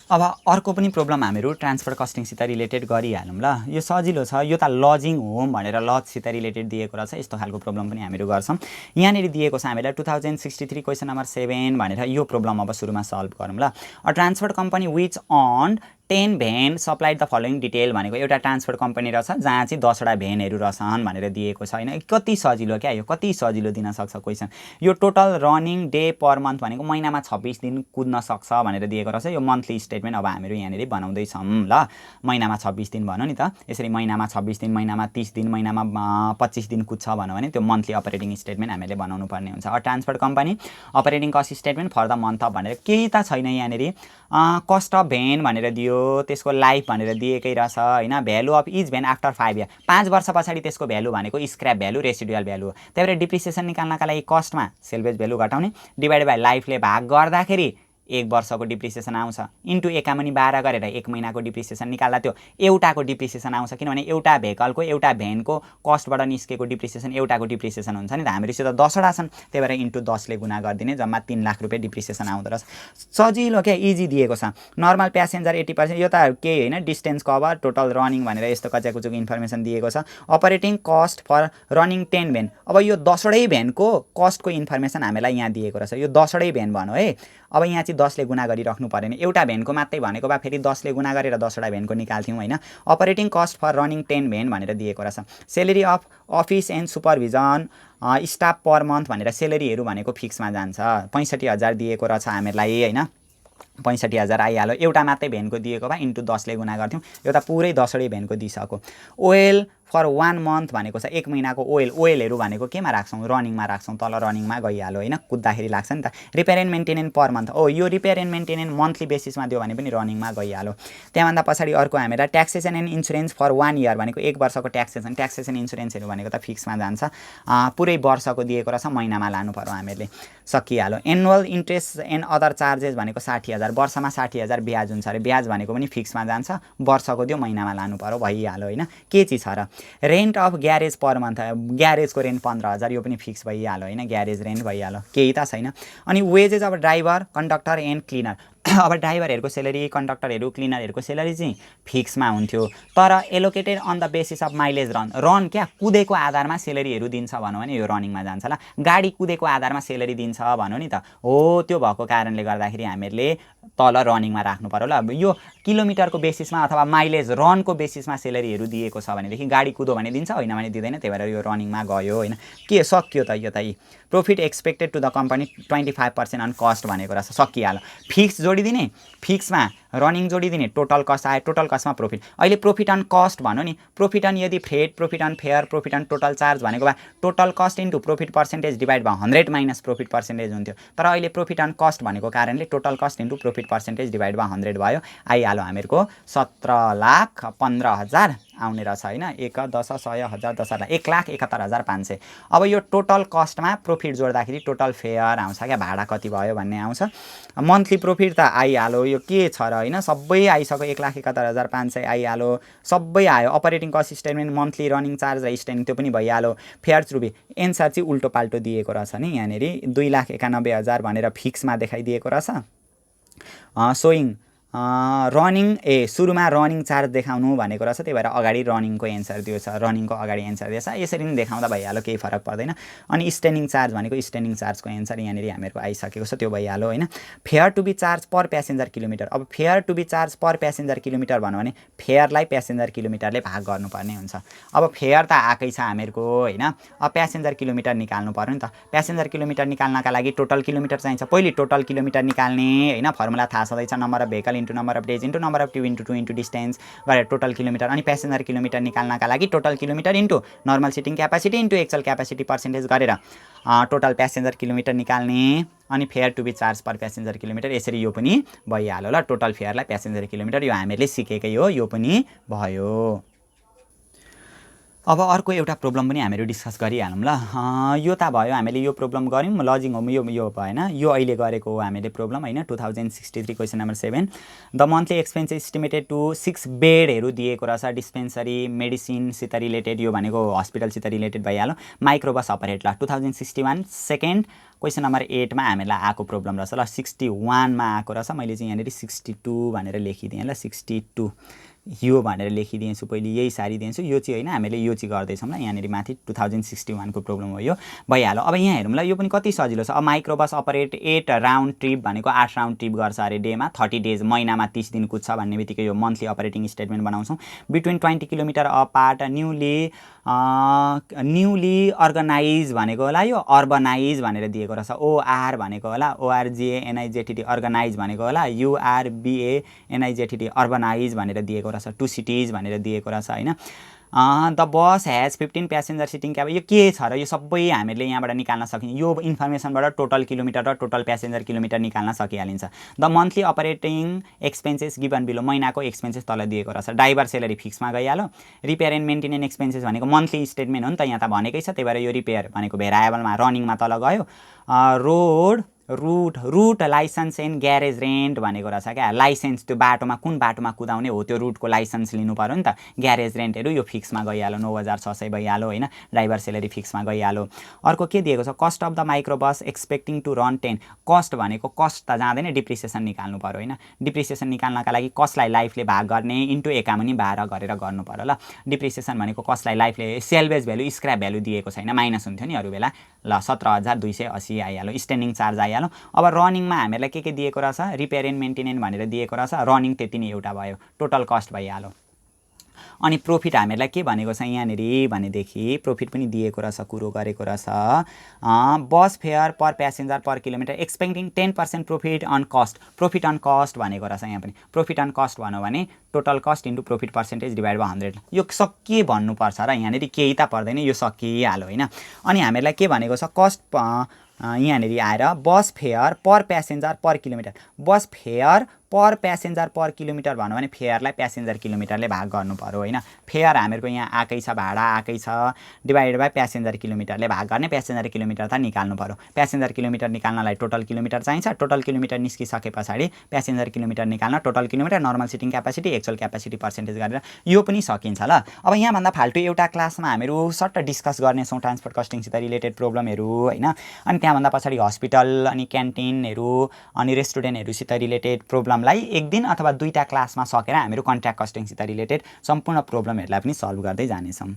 अब अर्को पनि प्रब्लम हामीहरू ट्रान्सपोर्ट कस्टिङसित रिलेटेड गरिहालौँ ल। यो सजिलो छ। यो त लजिङ होम भनेर लजसित रिलेटेड दिएको रहेछ। यस्तो खालको प्रब्लम पनि हामीहरू गर्छौँ। यहाँनिर दिएको छ हामीलाई 2063 क्वेसन नम्बर 7 भनेर यो प्रब्लम अब सुरुमा सल्भ गरौँ ल। A transport company which on 10 van supplied the following detail भनेको एउटा ट्रान्सपोर्ट कम्पनी रहेछ जहाँ चाहिँ 10 वटा भ्यानहरू रहेछन् भनेर दिएको छ हैन। कति सजिलो क्या यो, कति सजिलो दिन सक्छ क्वेसन। यो टोटल रनिङ डे पर मन्थ भनेको महिनामा 26 दिन कुद्न सक्छ भनेर दिएको रहेछ। यो मन्थली स्टेटमेन्ट अब हामीहरू यहाँनिर बनाउँदैछौँ ल। महिनामा 26 दिन भन्यो नि त, यसरी महिनामा 26 दिन, महिनामा 30 दिन, महिनामा 25 दिन कुद्छ भन्यो भने त्यो मन्थली अपरेटिङ स्टेटमेन्ट हामीले बनाउनु पर्ने हुन्छ। A transport company operating cost statement for the month of भनेर केही त छैन यहाँनिर। कस्ट अफ भ्यान भनेर दियो, त्यसको लाइफ भनेर दिएकै रहेछ हैन। Value of each van after 5 year, 5 वर्ष पछाडि त्यसको भ्यालु भनेको स्क्रैप भ्यालु, रेसिडुअल भ्यालु हो। त्यही भएर डिप्रिसिएसन निकाल्नका लागि कस्टमा सेल्भेज भ्यालु घटाउने डिभाइडेड बाइ लाइफले भाग गर्दाखेरि 1 वर्षको डिप्रिसिएसन आउँछ, इन्टु एकामुनि 12 गरेर 1 महिनाको डिप्रिसिएसन निकाल्दा त्यो एउटाको डिप्रिसिएसन आउँछ। किनभने एउटा भेहिकलको, एउटा भ्यानको कस्टबाट निस्केको डिप्रिसिएसन एउटाको डिप्रिसिएसन हुन्छ नि त। हामीहरूसित 10 वटा छन्, त्यही भएर इन्टु 10 ले गुणा गरिदिने, जम्मा 3 लाख रुपियाँ डिप्रिसिएसन आउँदो रहेछ। सजिलो क्या, इजी दिएको छ। नर्मल प्यासेन्जर 80%, यो त केही होइन, डिस्टेन्स कभर, टोटल रनिङ भनेर यस्तो कच्याकुचुक इन्फर्मेसन दिएको छ। Operating cost for running 10 van, अब यो 10 वटै भ्यानको कस्टको इन्फर्मेसन हामीलाई यहाँ दिएको रहेछ। यो 10 वटै भ्यान भन्यो है। अब यहाँ चाहिँ 10 ले गुणा गरिराख्नु पऱ्यो नि। एउटा भ्यानको मात्रै भनेको भए फेरि 10 ले गुणा गरेर 10 वटा भ्यानको निकाल्थ्यौँ हैन। Operating cost for running 10 van भनेर दिएको रहेछ। Salary of office and supervision staff per month भनेर सेलेरीहरू भनेको फिक्समा जान्छ। 65,000 दिएको रहेछ हामीलाई हैन। 65,000 आइहाल्यो। एउटा मात्रै भ्यानको दिएको भए इन्टु 10 ले गुणा गर्थ्यौँ। यो त पुरै 10 वटै भ्यानको दिइसक्यो। ओएल फर 1 मन्थ भनेको छ 1 महिनाको ओइल। ओइलहरू भनेको केमा राख्छौँ, रनिङमा राख्छौँ। तल रनिङमा गइहाल्यो हैन, कुद्दाखेरि लाग्छ नि त। Repair and maintenance per month, यो रिपेयर एन्ड मेन्टेनेन्स मन्थली बेसिसमा दियो भने पनि रनिङमा गइहाल्यो। त्यहाँभन्दा पछाडि अर्को हामीलाई taxation and insurance for 1 year भनेको 1 वर्षको ट्याक्सेसन इन्सुरेन्सहरू भनेको त फिक्समा जान्छ। पुरै वर्षको दिएको रहेछ, महिनामा लानु पर्यो हामीहरूले, सकिहाल्यो। Annual interest and other charges भनेको 60,000, वर्षमा 60,000 ब्याज हुन्छ अरे। ब्याज भनेको पनि फिक्समा जान्छ, वर्षको दियो महिनामा लानु पर्यो, भइहाल्यो हैन। के चिज छ र, rent of garage per month, ग्यारेजको रेन्ट 15,000, यो पनि फिक्स भइहाल्यो हैन, ग्यारेज रेन्ट भइहाल्यो, केही त छैन। अनि वेजेस अब ड्राइभर, कन्डक्टर एन्ड क्लिनर, अब ड्राइभरहरूको सेलेरी, कन्डक्टरहरू, क्लिनरहरूको सेलेरी चाहिँ फिक्समा हुन्थ्यो, तर allocated on the basis of mileage run क्या कुदेको आधारमा सेलेरीहरू दिन्छ भनौँ भने यो रनिङमा जान्छ ल। गाडी कुदेको आधारमा सेलेरी दिन्छ भनौँ नि त, हो त्यो भएको कारणले गर्दाखेरि हामीहरूले तल रनिङमा राख्नु पर्यो ल। अब यो किलोमिटरको बेसिसमा अथवा माइलेज रनको बेसिसमा सेलेरीहरू दिएको छ भनेदेखि गाडी कुदो भने दिन्छ, होइन भने दिँदैन। त्यही भएर यो रनिङमा गयो हैन। के सक्यो त यो त। Profit expected to the company 25% on cost भनेको रहेछ, सकिहाल्यो। फिक्स जोडिदिने, फिक्समा रनिङ जोडिदिने, टोटल कस्ट आयो, टोटल कस्टमा प्रॉफिट। अहिले प्रॉफिट अन कस्ट भन्यो नि, प्रॉफिट अन यदि freight, profit on fare, profit on total charge भनेको भए total cost into profit percentage divide by 100 minus profit percentage हुन्थ्यो। तर अहिले प्रॉफिट अन कस्ट भनेको कारणले total cost into profit percentage divide by 100 भयो। आइहाल्यो हामीहरूको 17,15,000 आउने रहेछ हैन। 1 10 100 1000 10,000 1,71,500। अब यो टोटल कस्टमा प्रॉफिट जोड्दाखेरि टोटल फेयर आउँछ क्या, भाडा कति भयो भन्ने आउँछ। मन्थली प्रॉफिट त आइहाल्यो, यो के छ र हैन सबै आइसक्यो 1,71,500 आइहाल्यो सबै आयो operating cost statement monthly running charge र स्ट्यान्डिङ त्यो पनि भइहाल्यो फेयर्स रुपी एन्सर चाहिँ उल्टो पाल्टो दिएको रहेछ नि यहाँनेरि 2,91,000 भनेर फिक्समा देखाइदिएको रहेछ सोइङ रनिङ सुरुमा रनिङ चार्ज देखाउनु भनेको रहेछ त्यही भएर अगाडि रनिङको एन्सर दिएको छ रनिङको अगाडि एन्सर दिएछ यसरी नै देखाउँदा भइहाल्यो केही फरक पर्दैन अनि स्ट्यान्डिङ चार्ज भनेको स्ट्यान्डिङ चार्जको एन्सर यहाँनेरि हामीहरूको आइसकेको छ त्यो भइहाल्यो हैन fare to be charge per passenger kilometre अब fare to be charge per passenger kilometre भन्यो भने फेयरलाई प्यासेन्जर किलोमिटरले भाग गर्नुपर्ने हुन्छ अब फेयर त आकै छ हामीहरूको हैन अब प्यासेन्जर किलोमिटर निकाल्नु पर्यो नि त प्यासेन्जर किलोमिटर निकाल्नका लागि टोटल किलोमिटर चाहिन्छ पहिले टोटल किलोमिटर निकाल्ने हैन फर्मुला थाहा छँदैछ number of vehicle into number of days into number of trip into 2 into distance गरेर टोटल किलोमिटर अनि प्यासेन्जर किलोमिटर निकाल्नका लागि total kilometre into normal seating capacity into actual capacity percentage गरेर total passenger kilometre निकाल्ने अनि fare to be charge per passenger kilometre यसरी यो पनि भइहाल्यो ल टोटल फेयरलाई प्यासेन्जर किलोमिटर यो हामीले सिकेकै हो यो पनि भयो अब अर्को एउटा प्रब्लम पनि हामीहरू डिस्कस गरिहालौँ ल यो त भयो हामीले यो प्रब्लम गऱ्यौँ लजिङ होम यो भएन यो अहिले गरेको हो हामीले प्रब्लम हैन 2063 question number 7 the monthly expense estimated to 6 बेडहरू दिएको रहेछ डिस्पेन्सरी मेडिसिनसित रिलेटेड यो भनेको हस्पिटलसित रिलेटेड भइहाल्यो माइक्रोबस अपरेट ल 2061 सेकेन्ड क्वेसन नम्बर 8 मा हामीलाई आएको प्रब्लम रहेछ ल 61 मा आएको रहेछ मैले चाहिँ यहाँनेरि 62 भनेर लेखिदिएँ ल 62 यो भनेर लेखिदिन्छु पहिले यही सारिदिन्छु यो चाहिँ हैन हामीले यो चाहिँ गर्दैछौँ ल यहाँनेरि माथि 2061 को प्रब्लम हो यो भइहाल्यो अब यहाँ हेरौँ ल यो पनि कति सजिलो छ अब माइक्रोबस अपरेट 8 राउन्ड ट्रिप भनेको 8 राउन्ड ट्रिप गर्छ अरे डेमा 30 डेज महिनामा 30 दिन कुद्छ भन्ने बित्तिकै यो मन्थली अपरेटिङ स्टेटमेन्ट बनाउँछौँ between 20 kilometre apart newly organise भनेको होला यो अर्बनाइज भनेर दिएको रहेछ ओआर भनेको होला ओआरजिएएनआइजेटिटी अर्गनाइज भनेको होला युआरबिएएनआइजेटिटी अर्बनाइज भनेर दिएको रहेछ 2 सिटिज भनेर दिएको रहेछ हैन the bus has 15 passenger sitting cab यो के छ र यो सबै हामीले यहाँबाट निकाल्न सकिन्छ यो इन्फर्मेसनबाट टोटल किलोमिटर र टोटल प्यासेन्जर किलोमिटर निकाल्न सकिहालिन्छ the monthly operating expenses given below महिनाको एक्सपेन्सेस तल दिएको रहेछ ड्राइभर सेलरी फिक्समा गइहाल्यो रिपेयर एन्ड मेन्टेनेन्स एक्सपेन्सेस भनेको मन्थली स्टेटमेन्ट हो नि त यहाँ त भनेकै छ त्यही भएर यो रिपेयर भनेको भेराएबलमा रनिङमा तल गयो route licence and garage rent भनेको रहेछ क्या लाइसेन्स त्यो बाटोमा कुन बाटोमा कुदाउने हो त्यो रुटको लाइसेन्स लिनु पर्यो नि त ग्यारेज रेन्टहरू यो फिक्समा गइहाल्यो 9,600 भइहाल्यो हैन ड्राइभर सेलरी फिक्समा गइहाल्यो अर्को के दिएको छ cost of the microbus expecting to run 10 cost भनेको कस्ट त जाँदैन डिप्रिसिएसन निकाल्नु पर्यो हैन डिप्रिसिएसन निकाल्नका लागि कस्टलाई लाइफले भाग गर्ने इन्टु एकामुनि 12 गरेर गर्नु पर्यो ल डिप्रिसिएसन भनेको कस्टलाई लाइफले सेल्वेज भ्यालु स्क्रैप भ्यालु दिएको छैन माइनस हुन्थ्यो नि अरु बेला ल 17,280 आइहाल्यो स्ट्यान्डिङ चार्ज आइहाल्यो अब रनिङमा हामीलाई के दिएको रहेछ रिपेयर एन्ड मेन्टेनेन्स भनेर दिएको रहेछ रनिङ त्यति नै एउटा भयो टोटल कस्ट भइहाल्यो अनि प्रॉफिट हामीलाई के भनेको छ यहाँनेरि भनेदेखि प्रॉफिट पनि दिएको रहेछ कुरो गरेको रहेछ bus fare per passenger per kilometre expecting 10% profit on cost भनेको रहेछ यहाँ पनि प्रॉफिट अन कस्ट भन्यो भने total cost into profit percentage divide by 100 यो के भन्नुपर्छ र यहाँनेरि केही त पर्दैन यो सकिहाल्यो हैन अनि हामीलाई के भनेको छ कस्ट यहाँनेरि आएर बस fare per passenger per kilometre बस fare per passenger per kilometre भन्यो भने फेयरलाई प्यासेन्जर किलोमिटरले भाग गर्नु पर्यो हैन फेयर हामीहरूको यहाँ आकै छ भाडा आकै छ डिभाइडेड बाइ प्यासेन्जर किलोमिटरले भाग गर्ने प्यासेन्जर किलोमिटर त निकाल्नु पर्यो प्यासेन्जर किलोमिटर निकाल्नलाई टोटल किलोमिटर चाहिन्छ टोटल किलोमिटर निस्किसके पछाडी प्यासेन्जर किलोमिटर निकाल्न total kilometre normal seating capacity actual capacity percentage गरेर यो पनि सकिन्छ ल अब यहाँ भन्दा फाल्टु एउटा क्लासमा हामीहरू सट्ट डिस्कस गर्नेछौँ ट्रान्सपोर्ट कस्टिङसित रिलेटेड प्रब्लमहरू हैन अनि त्यहाँभन्दा पछाडि हस्पिटल अनि क्यान्टिनहरू अनि रेस्टुरेन्टहरूसित रिलेटेड प्रब्लमलाई एक दिन अथवा दुईटा क्लासमा सकेर हामीहरू कन्ट्र्याक्ट कस्टिङसित रिलेटेड सम्पूर्ण प्रब्लमहरूलाई पनि सल्भ गर्दै जानेछौँ